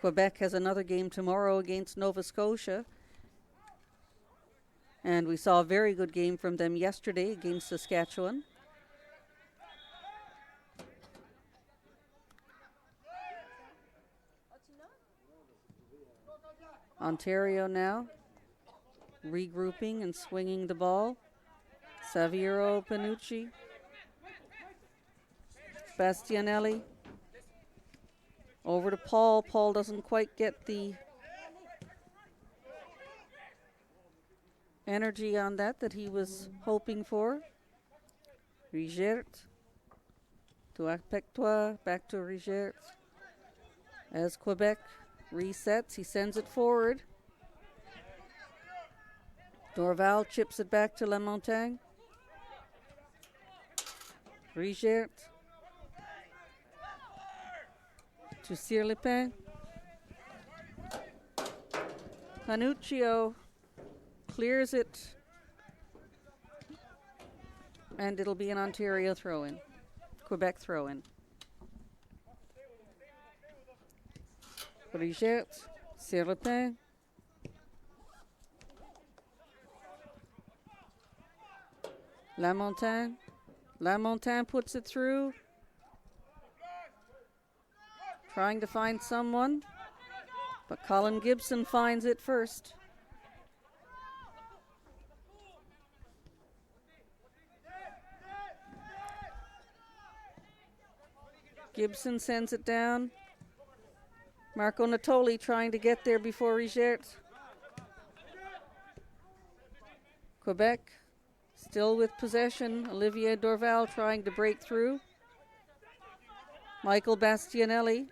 A: Quebec has another game tomorrow against Nova Scotia. And we saw a very good game from them yesterday against Saskatchewan. Ontario now regrouping and swinging the ball. Saviero Panucci. Bastianelli. Over to Paul. Paul doesn't quite get the energy on that he was hoping for. Rigert to Apectois, back to Rigert. As Quebec resets, he sends it forward. Dorval chips it back to Lamontagne. Rigert to Sirlepin. Panuccio clears it, and it'll be an Ontario throw-in, Quebec throw-in. Rigert, Sirlepin. Lamontagne. Lamontagne puts it through. Trying to find someone, but Colin Gibson finds it first. Gibson sends it down. Marco Natoli trying to get there before Rigert. Quebec still with possession. Olivier Dorval trying to break through. Michael Bastianelli.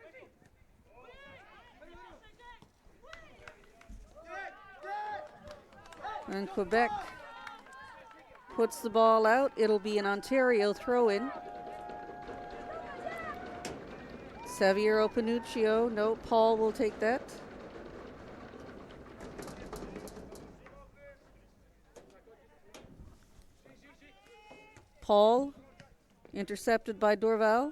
A: And Quebec puts the ball out. It'll be an Ontario throw-in. Saviero Panuccio. No, Paul will take that. Paul intercepted by Dorval.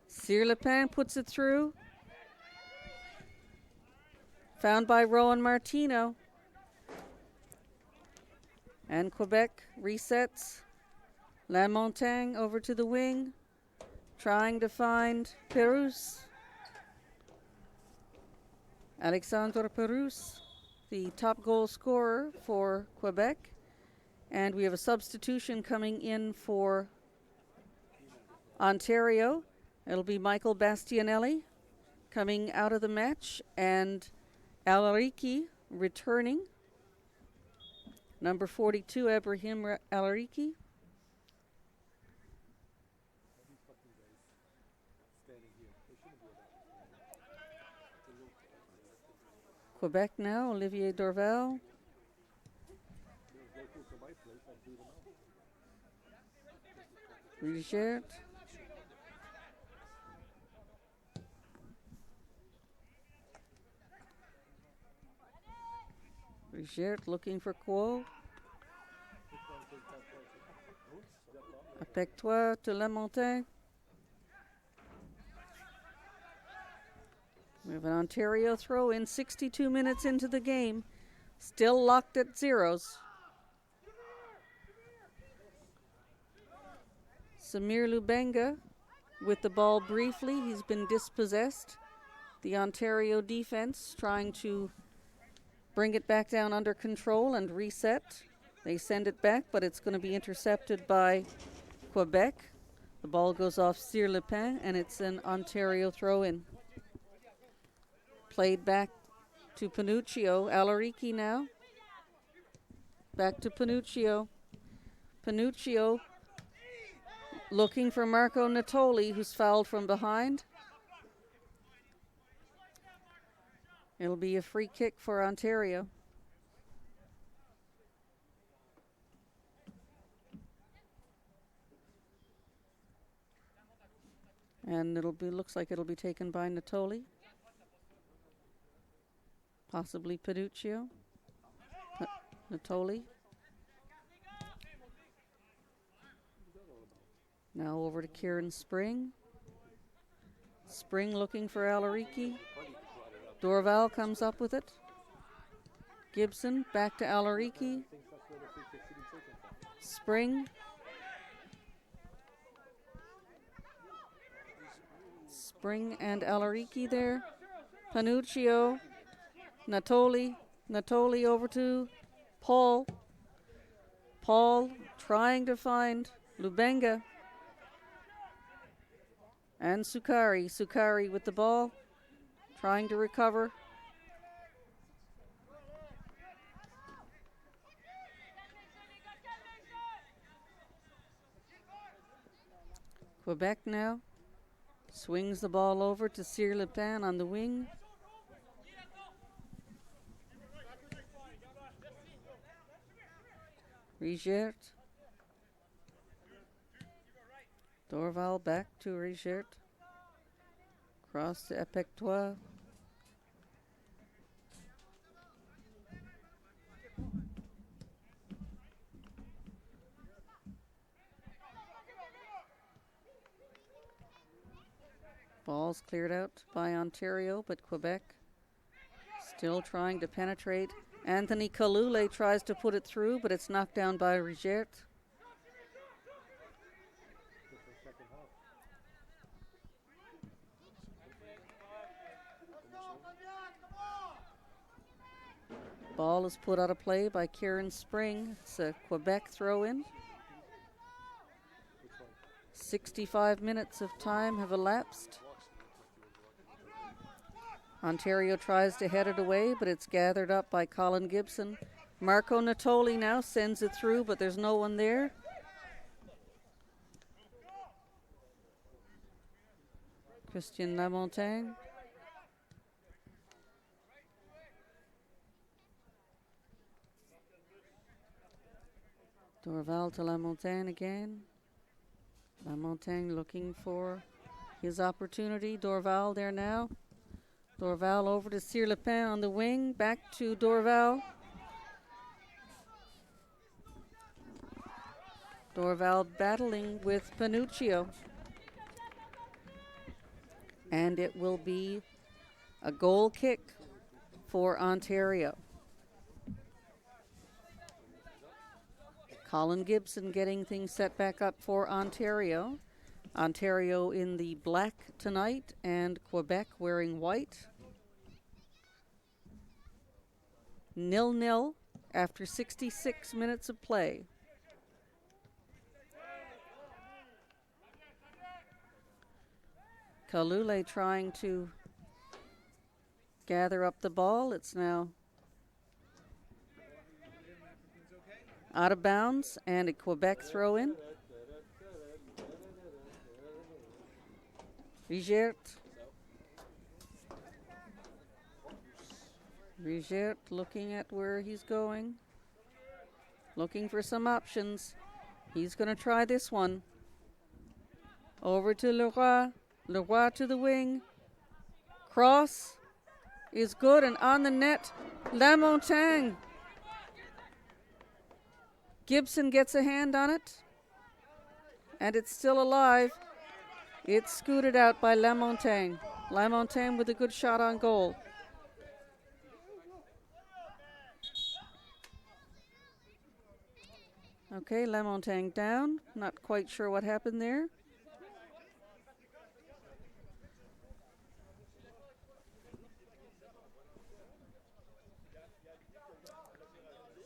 A: Sirlepin puts it through. Found by Rowan Martino. And Quebec resets. Lamontagne over to the wing. Trying to find Pérusse. Alexandre Pérusse, the top goal scorer for Quebec. And we have a substitution coming in for Ontario. It'll be Michael Bastianelli coming out of the match and Alariki returning. Number 42, Ibrahim Alariki. Quebec now, Olivier Dorval. Rigert. Rigert looking for Quo. Apectois to Lamontagne. We have an Ontario throw in 62 minutes into the game. Still locked at zeros. Samir Lubenga with the ball briefly. He's been dispossessed. The Ontario defense trying to bring it back down under control and reset. They send it back, but it's going to be intercepted by Quebec. The ball goes off Sirlepin, and it's an Ontario throw-in. Played back to Panuccio. Alariki now. Back to Panuccio. Panuccio looking for Marco Natoli, who's fouled from behind. It'll be a free kick for Ontario. And looks like it'll be taken by Natoli. Possibly Paduccio. Natoli. Now over to Kieran Spring. Spring looking for Alariki. Dorval comes up with it. Gibson back to Alariki. Spring. Spring and Alariki there. Panuccio. Natoli. Natoli over to Paul. Paul trying to find Lubenga. And Sukari. Sukari with the ball. Trying to recover. Quebec now. Swings the ball over to Cyr Lepin on the wing. Rigert. Dorval back to Rigert. Cross to Epectois. Ball's cleared out by Ontario, but Quebec still trying to penetrate. Anthony Kalule tries to put it through, but it's knocked down by Rigert. Ball is put out of play by Kieran Spring. It's a Quebec throw-in. 65 minutes of time have elapsed. Ontario tries to head it away, but it's gathered up by Colin Gibson. Marco Natoli now sends it through, but there's no one there. Christian Lamontagne. Dorval to Lamontagne again. Lamontagne looking for his opportunity. Dorval there now. Dorval over to Cyr Lepin on the wing. Back to Dorval. Dorval battling with Panuccio. And it will be a goal kick for Ontario. Colin Gibson getting things set back up for Ontario. Ontario in the black tonight and Quebec wearing white. 0-0 after 66 minutes of play. Kalule trying to gather up the ball. It's now out of bounds and a Quebec throw-in. Rigert. Rigert looking at where he's going. Looking for some options. He's going to try this one. Over to Leroy. Leroy to the wing. Cross is good and on the net. Lamontagne. Gibson gets a hand on it. And it's still alive. It's scooted out by Lamontagne. Lamontagne with a good shot on goal. Okay, Lamontagne down. Not quite sure what happened there.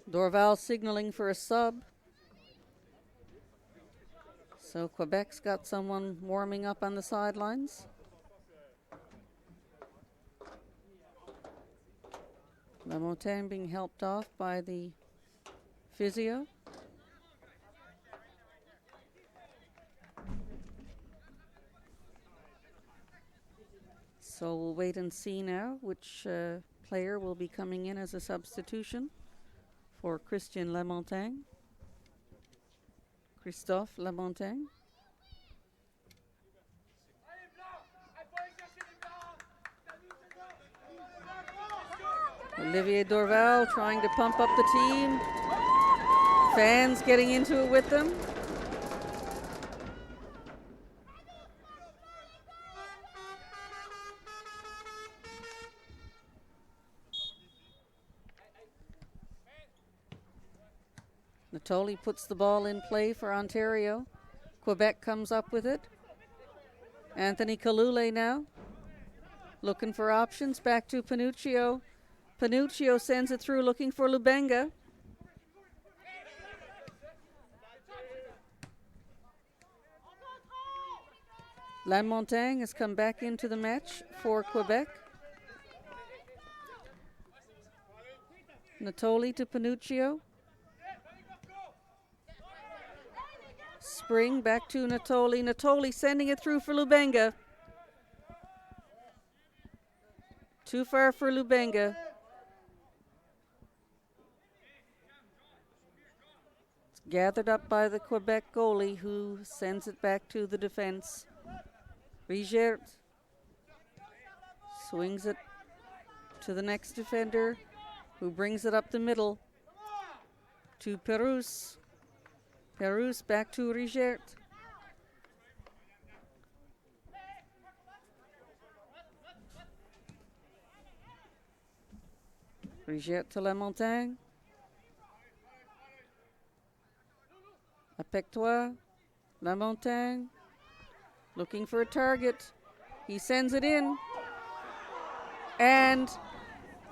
A: Dorval signaling for a sub. So Quebec's got someone warming up on the sidelines. Lamontagne being helped off by the physio. So we'll wait and see now which player will be coming in as a substitution for Christian Lamontagne. Christophe Lamontagne. Olivier Dorval trying to pump up the team. Fans getting into it with them. Natoli puts the ball in play for Ontario. Quebec comes up with it. Anthony Kalule now. Looking for options. Back to Panuccio. Panuccio sends it through looking for Lubenga. Lamontagne has come back into the match for Quebec. Natoli to Panuccio. Spring back to Natoli. Natoli sending it through for Lubenga. Too far for Lubenga. It's gathered up by the Quebec goalie who sends it back to the defense. Rigert swings it to the next defender who brings it up the middle to Perouse. Perouse back to Rigert. Rigert to Lamontagne. Apectois. Lamontagne. Looking for a target. He sends it in. And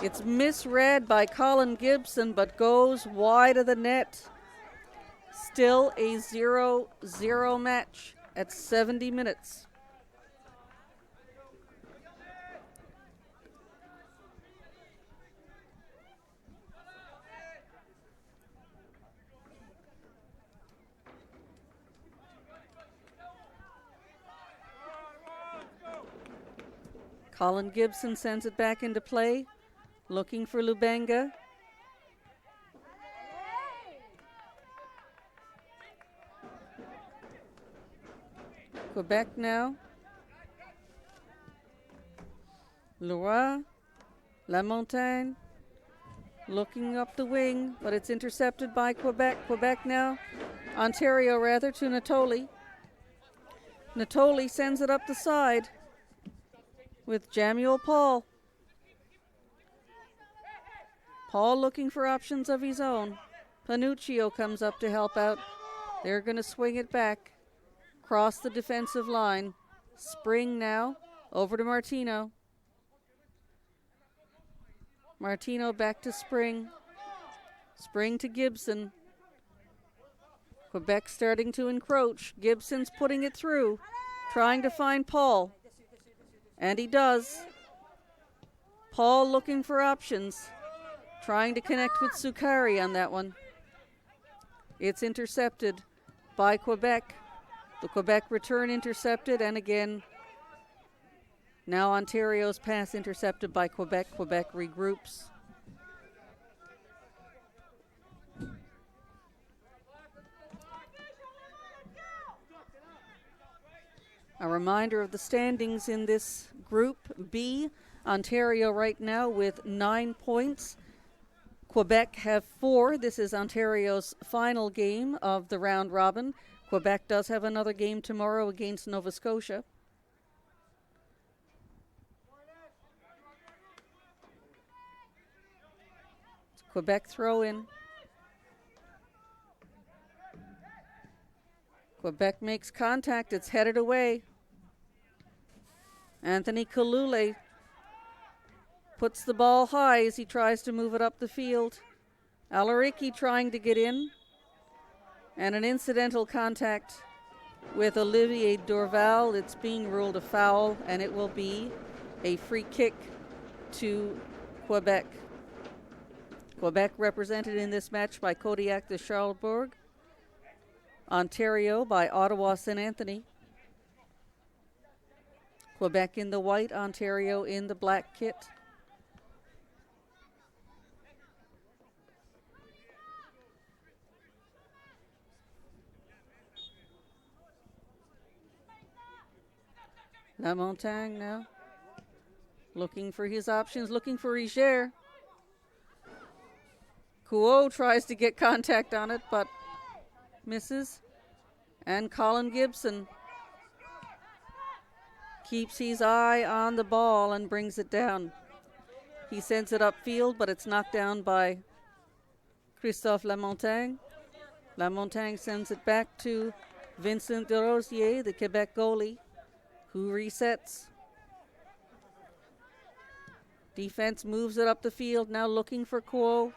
A: it's misread by Colin Gibson, but goes wide of the net. Still a 0-0 match at 70 minutes. Colin Gibson sends it back into play, looking for Lubenga. Quebec now. Leroy, Lamontagne, looking up the wing, but it's intercepted by Quebec. Quebec now, Ontario rather, to Natoli. Natoli sends it up the side with Jamuel Paul. Paul looking for options of his own. Panuccio comes up to help out. They're going to swing it back. Cross the defensive line. Spring now. Over to Martino. Martino back to Spring. Spring to Gibson. Quebec starting to encroach. Gibson's putting it through. Trying to find Paul. And he does. Paul looking for options. Trying to connect with Sukari on that one. It's intercepted by Quebec. The Quebec return intercepted, and again, now Ontario's pass intercepted by Quebec. Quebec regroups. A reminder of the standings in this Group B. Ontario right now with 9 points. Quebec have 4. This is Ontario's final game of the round robin. Quebec does have another game tomorrow against Nova Scotia. Quebec throw in. Quebec makes contact. It's headed away. Anthony Kalule puts the ball high as he tries to move it up the field. Alaricki trying to get in. And an incidental contact with Olivier Dorval. It's being ruled a foul, and it will be a free kick to Quebec. Quebec represented in this match by Kodiak de Charlesbourg. Ontario by Ottawa St. Anthony. Quebec in the white, Ontario in the black kit. Lamontagne now looking for his options, looking for Riger. Kuo tries to get contact on it, but misses. And Colin Gibson keeps his eye on the ball and brings it down. He sends it upfield, but it's knocked down by Christophe Lamontagne. Lamontagne sends it back to Vincent Desrosiers, the Quebec goalie, who resets. Defense moves it up the field, now looking for Kuo.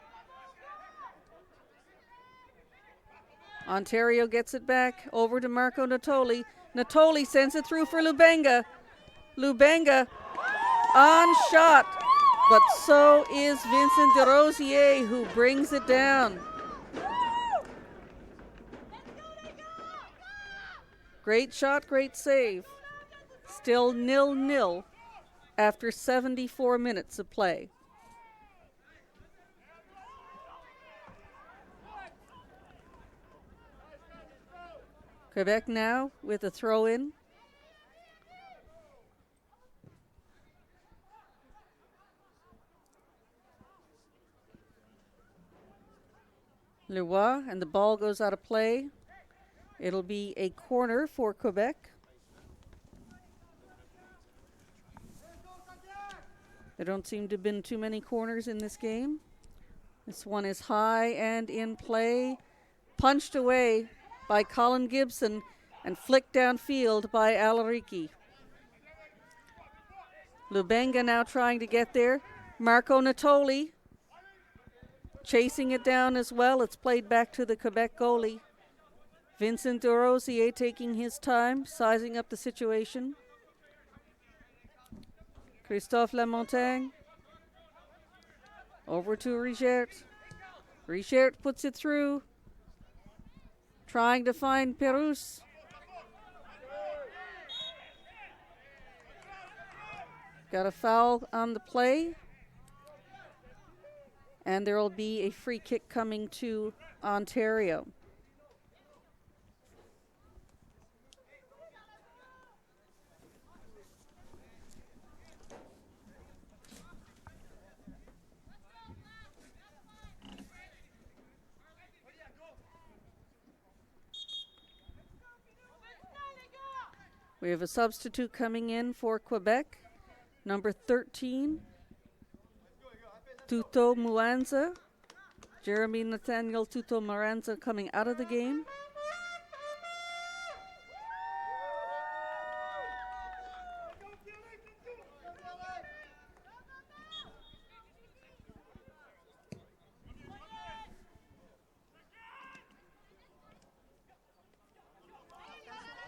A: Ontario gets it back over to Marco Natoli. Natoli sends it through for Lubenga. Lubenga on shot, but so is Vincent Desrosiers, who brings it down. Great shot, great save. Still 0-0 after 74 minutes of play. Quebec now with a throw-in. Leroy, and the ball goes out of play. It'll be a corner for Quebec. There don't seem to have been too many corners in this game. This one is high and in play. Punched away by Colin Gibson and flicked downfield by Alariki. Lubenga now trying to get there. Marco Natoli chasing it down as well. It's played back to the Quebec goalie. Vincent Desrosiers taking his time, sizing up the situation. Christophe Lamontagne over to Richert. Richert puts it through, trying to find Perouse. Got a foul on the play, and there will be a free kick coming to Ontario. We have a substitute coming in for Quebec, number 13, Tuto Muanza. Jeremy Nathaniel Tuto Muanza coming out of the game.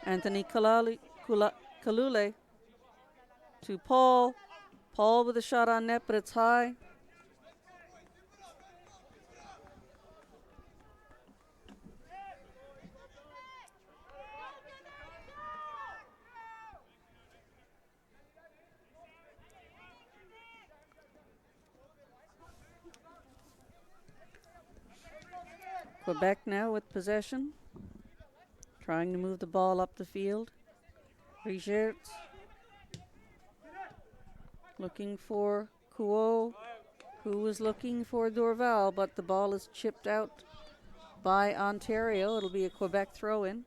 A: Anthony Kalule to Paul. Paul with a shot on net, but it's high. Quebec now with possession, trying to move the ball up the field. Richert looking for Kuo, who was looking for Dorval, but the ball is chipped out by Ontario. It'll be a Quebec throw-in.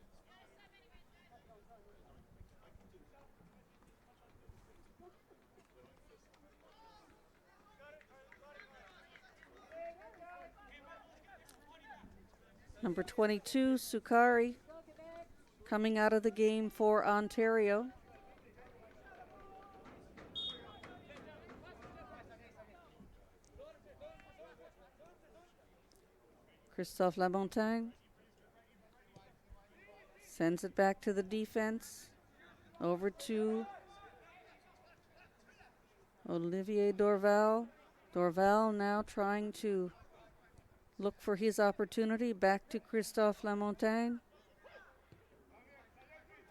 A: Number 22, Sukari, coming out of the game for Ontario. Christophe Lamontagne sends it back to the defense. Over to Olivier Dorval. Dorval now trying to look for his opportunity. Back to Christophe Lamontagne.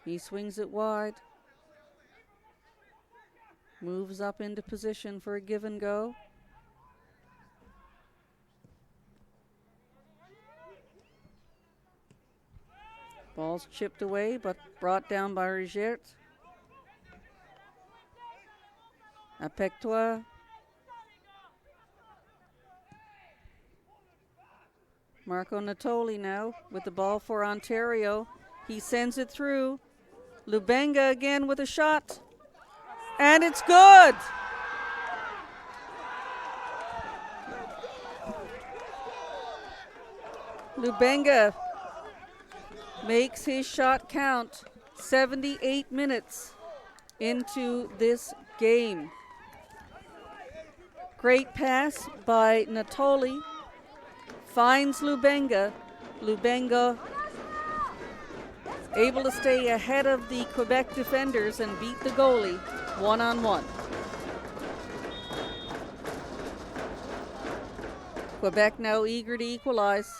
A: He swings it wide. Moves up into position for a give and go. Ball's chipped away, but brought down by Richert. Apectois. Marco Natoli now with the ball for Ontario. He sends it through. Lubenga again with a shot. And it's good! Lubenga makes his shot count. 78 minutes into this game. Great pass by Natoli. Finds Lubenga. Lubenga able to stay ahead of the Quebec defenders and beat the goalie one-on-one. Quebec now eager to equalize.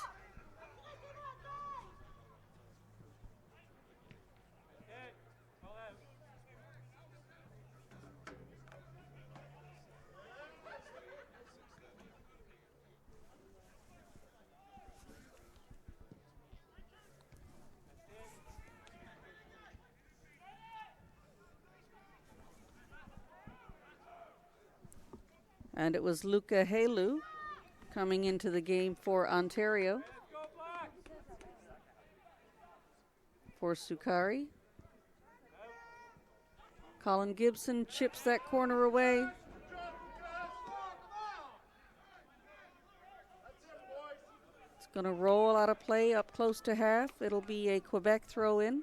A: And it was Luca Helu coming into the game for Ontario. For Sukari. Colin Gibson chips that corner away. It's going to roll out of play up close to half. It'll be a Quebec throw in.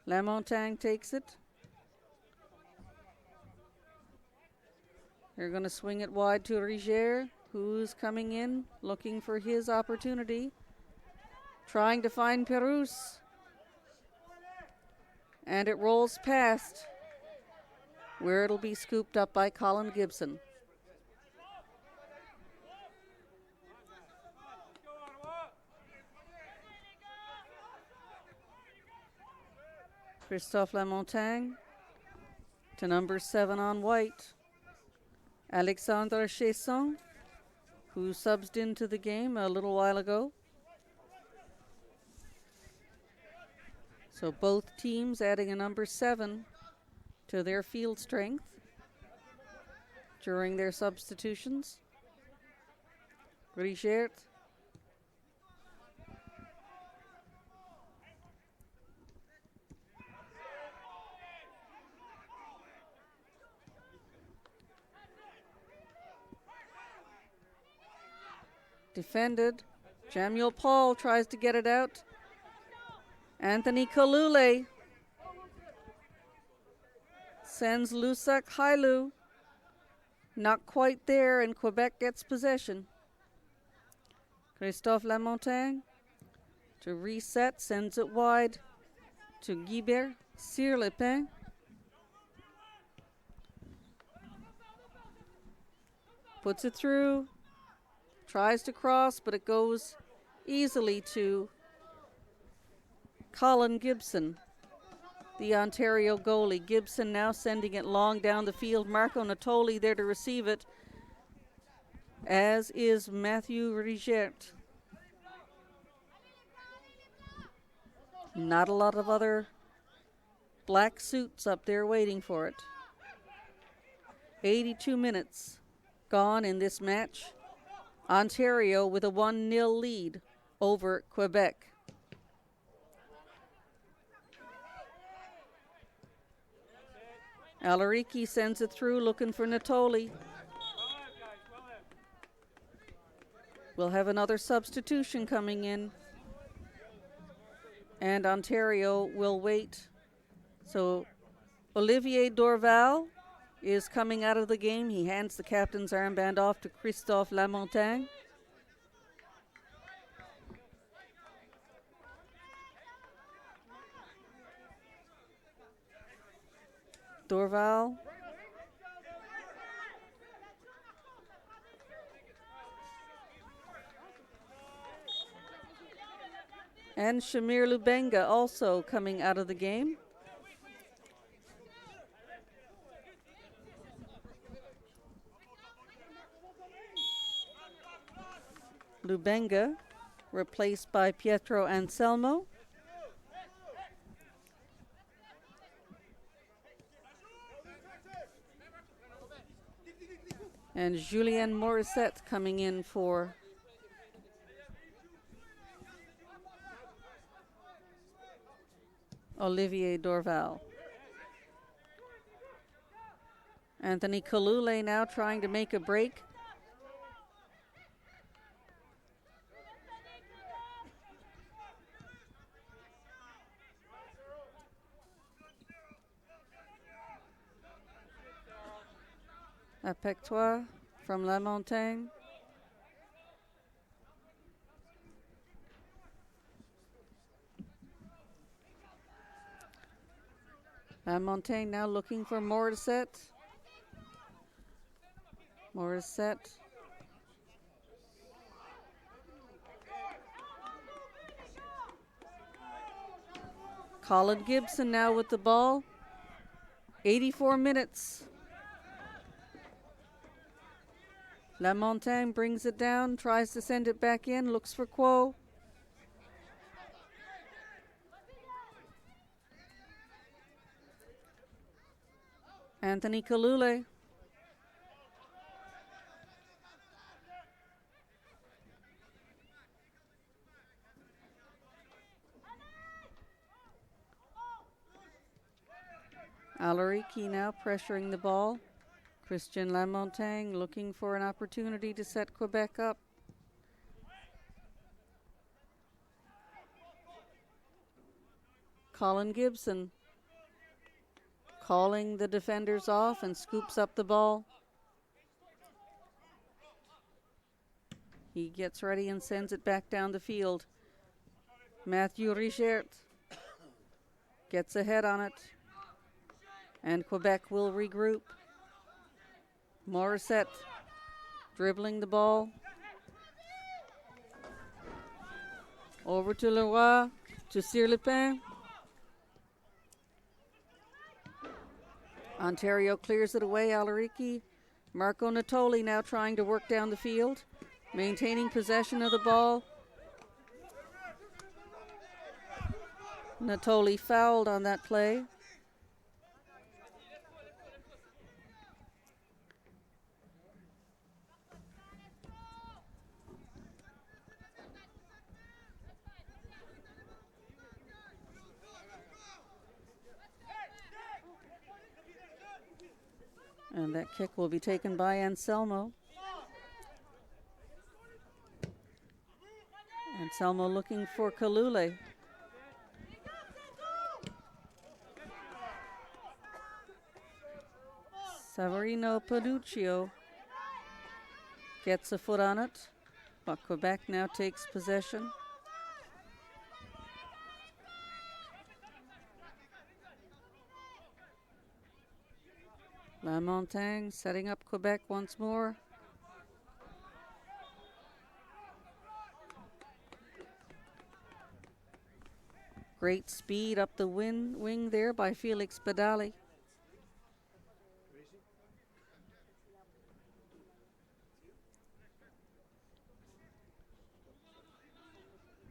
A: Lamontagne takes it. They're going to swing it wide to Rigier, who's coming in, looking for his opportunity. Trying to find Perouse. And it rolls past, where it'll be scooped up by Colin Gibson. Christophe Lamontagne to number 7 on white. Alexandre Chesson, who subbed into the game a little while ago. So both teams adding a number 7 to their field strength during their substitutions. Rigert. Defended. Jamuel Paul tries to get it out. Anthony Kalule sends Lusak Hailu. Not quite there, and Quebec gets possession. Christophe Lamontagne to reset, sends it wide to Guibert Sirlepin. Puts it through. Tries to cross, but it goes easily to Colin Gibson, the Ontario goalie. Gibson now sending it long down the field. Marco Natoli there to receive it, as is Matthew Rigert. Not a lot of other black suits up there waiting for it. 82 minutes gone in this match. Ontario with a 1-0 lead over Quebec. Alariki sends it through, looking for Natoli. We'll have another substitution coming in, and Ontario will wait. So Olivier Dorval is coming out of the game. He hands the captain's armband off to Christophe Lamontagne. Dorval. And Shamir Lubenga also coming out of the game. Lubenga replaced by Pietro Anselmo. And Julien Morissette coming in for Olivier Dorval. Anthony Kalule now trying to make a break. Apectois from La Montagne. La Montagne now looking for Morissette. Morissette. Colin Gibson now with the ball. 84 minutes. La Montagne brings it down, tries to send it back in, looks for Quo. Anthony Kalule. Alariki now pressuring the ball. Christian Lamontagne looking for an opportunity to set Quebec up. Colin Gibson calling the defenders off and scoops up the ball. He gets ready and sends it back down the field. Matthew Richert gets ahead on it. And Quebec will regroup. Morissette dribbling the ball. Over to Leroy, to Sir-Lepin. Ontario clears it away, Alariki. Marco Natoli now trying to work down the field, maintaining possession of the ball. Natoli fouled on that play. And that kick will be taken by Anselmo. Anselmo looking for Kalule. Severino Paduccio gets a foot on it, but Quebec now takes possession. La Montagne setting up Quebec once more. Great speed up the wing there by Felix Badali.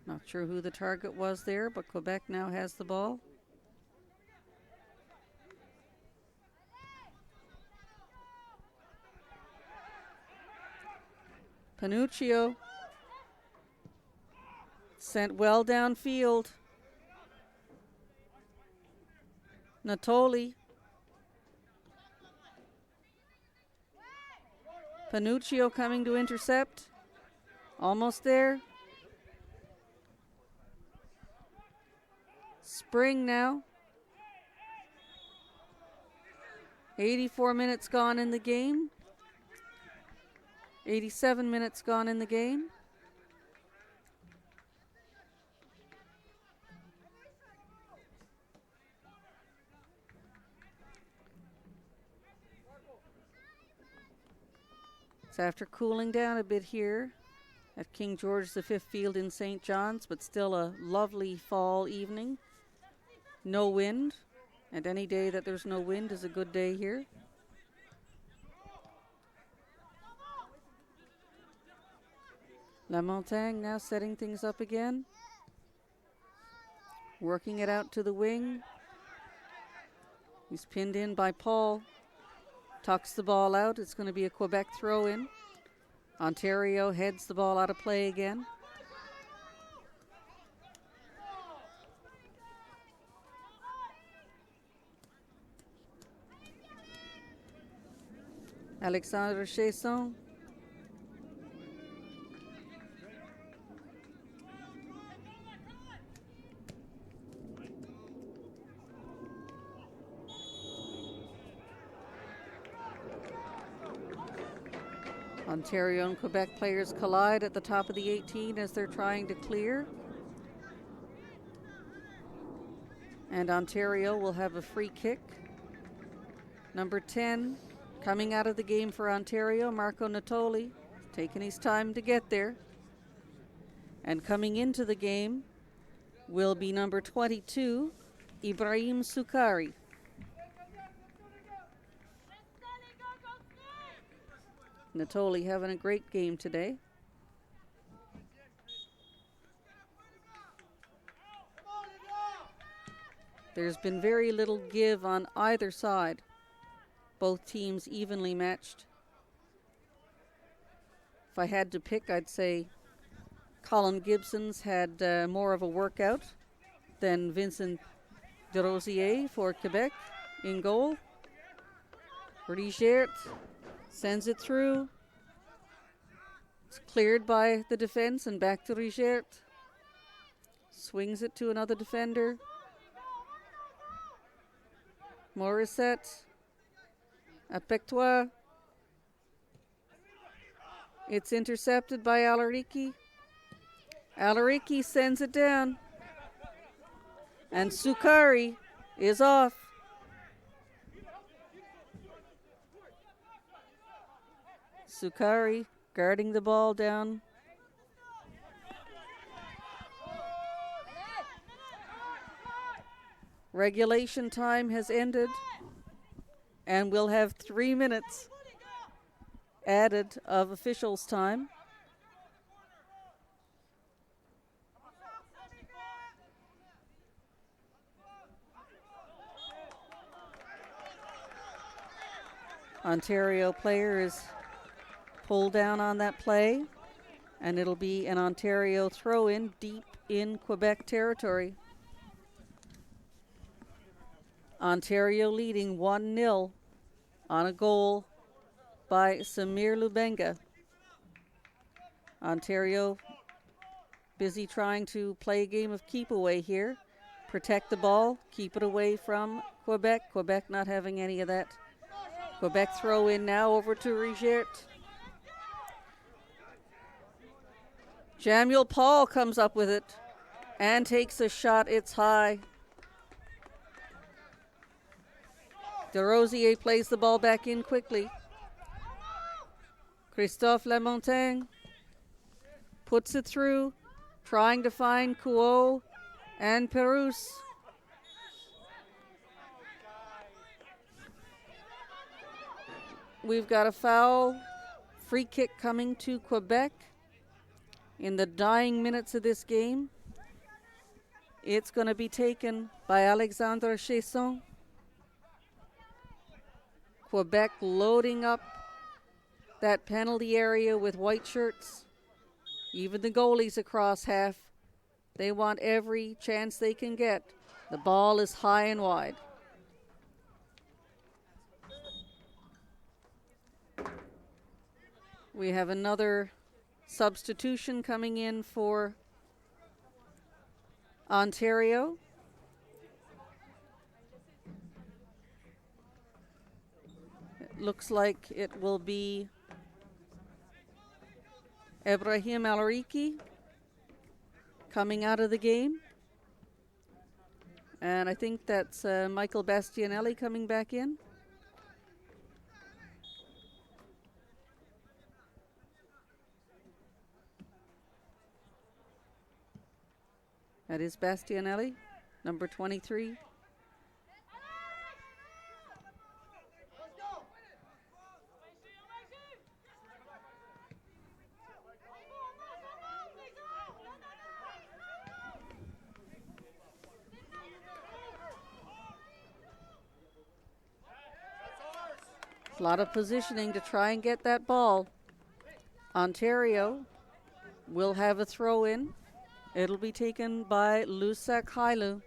A: Not sure who the target was there, but Quebec now has the ball. Panuccio sent well downfield. Natoli. Panuccio coming to intercept. Almost there. Spring now. 84 minutes gone in the game. 87 minutes gone in the game. It's after cooling down a bit here at King George V Field in St. John's, but still a lovely fall evening. No wind, and any day that there's no wind is a good day here. La Montagne now setting things up again. Working it out to the wing. He's pinned in by Paul. Tucks the ball out. It's going to be a Quebec throw in. Ontario heads the ball out of play again. Alexandre Chesson. Ontario and Quebec players collide at the top of the 18 as they're trying to clear. And Ontario will have a free kick. Number 10, coming out of the game for Ontario, Marco Natoli, taking his time to get there. And coming into the game will be number 22, Ibrahim Sukari. Natoli having a great game today. There's been very little give on either side. Both teams evenly matched. If I had to pick, I'd say Colin Gibson's had more of a workout than Vincent Desrosiers for Quebec in goal. Rigert sends it through. It's cleared by the defense and back to Rigert. Swings it to another defender. Morissette. Apectois. It's intercepted by Alariki. Alariki sends it down. And Sukari is off. Sukari guarding the ball down. Regulation time has ended, and we'll have 3 minutes added of officials' time. Ontario player is pulled down on that play, and it'll be an Ontario throw-in deep in Quebec territory. Ontario leading 1-0 on a goal by Samir Lubenga. Ontario busy trying to play a game of keep away here. Protect the ball, keep it away from Quebec. Quebec not having any of that. Quebec throw in now over to Rigert. Samuel Paul comes up with it and takes a shot. It's high. Desrosiers plays the ball back in quickly. Christophe Lamontagne puts it through, trying to find Couot and Perouse. We've got a foul. Free kick coming to Quebec in the dying minutes of this game. It's going to be taken by Alexandre Chesson. Quebec loading up that penalty area with white shirts. Even the goalies across half, they want every chance they can get. The ball is high and wide. We have another substitution coming in for Ontario. It looks like it will be Ibrahim Alariki coming out of the game. And I think that's Michael Bastianelli coming back in. That is Bastianelli, number 23. A lot of positioning to try and get that ball. Ontario will have a throw in. It'll be taken by Lusak Hailu.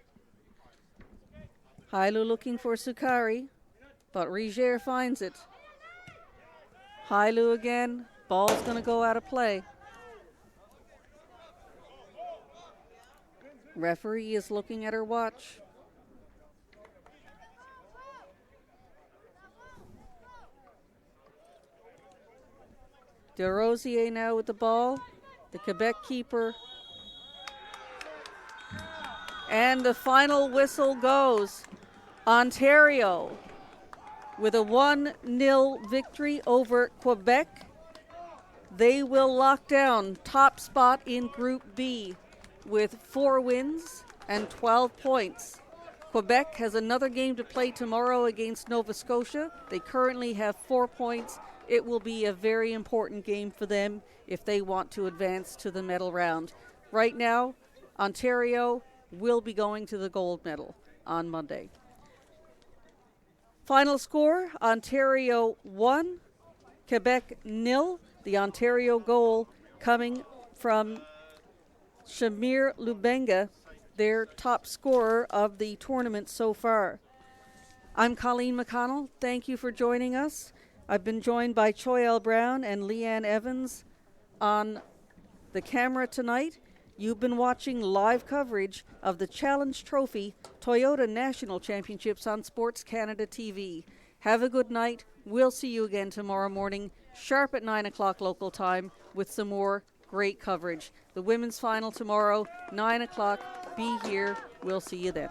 A: Hailu looking for Sukari, but Rigert finds it. Hailu again. Ball's going to go out of play. Referee is looking at her watch. DeRosier now with the ball. The Quebec keeper. And the final whistle goes. Ontario with a 1-0 victory over Quebec. They will lock down top spot in Group B with 4 wins and 12 points. Quebec has another game to play tomorrow against Nova Scotia. They currently have 4 points. It will be a very important game for them if they want to advance to the medal round. Right now, Ontario will be going to the gold medal on Monday. Final score, Ontario 1, Quebec 0. The Ontario goal coming from Shamir Lubenga, their top scorer of the tournament so far. I'm Colleen McConnell. Thank you for joining us. I've been joined by Choi L. Brown and Leanne Evans on the camera tonight. You've been watching live coverage of the Challenge Trophy Toyota National Championships on Sports Canada TV. Have a good night. We'll see you again tomorrow morning, sharp at 9 o'clock local time, with some more great coverage. The women's final tomorrow, 9 o'clock. Be here. We'll see you then.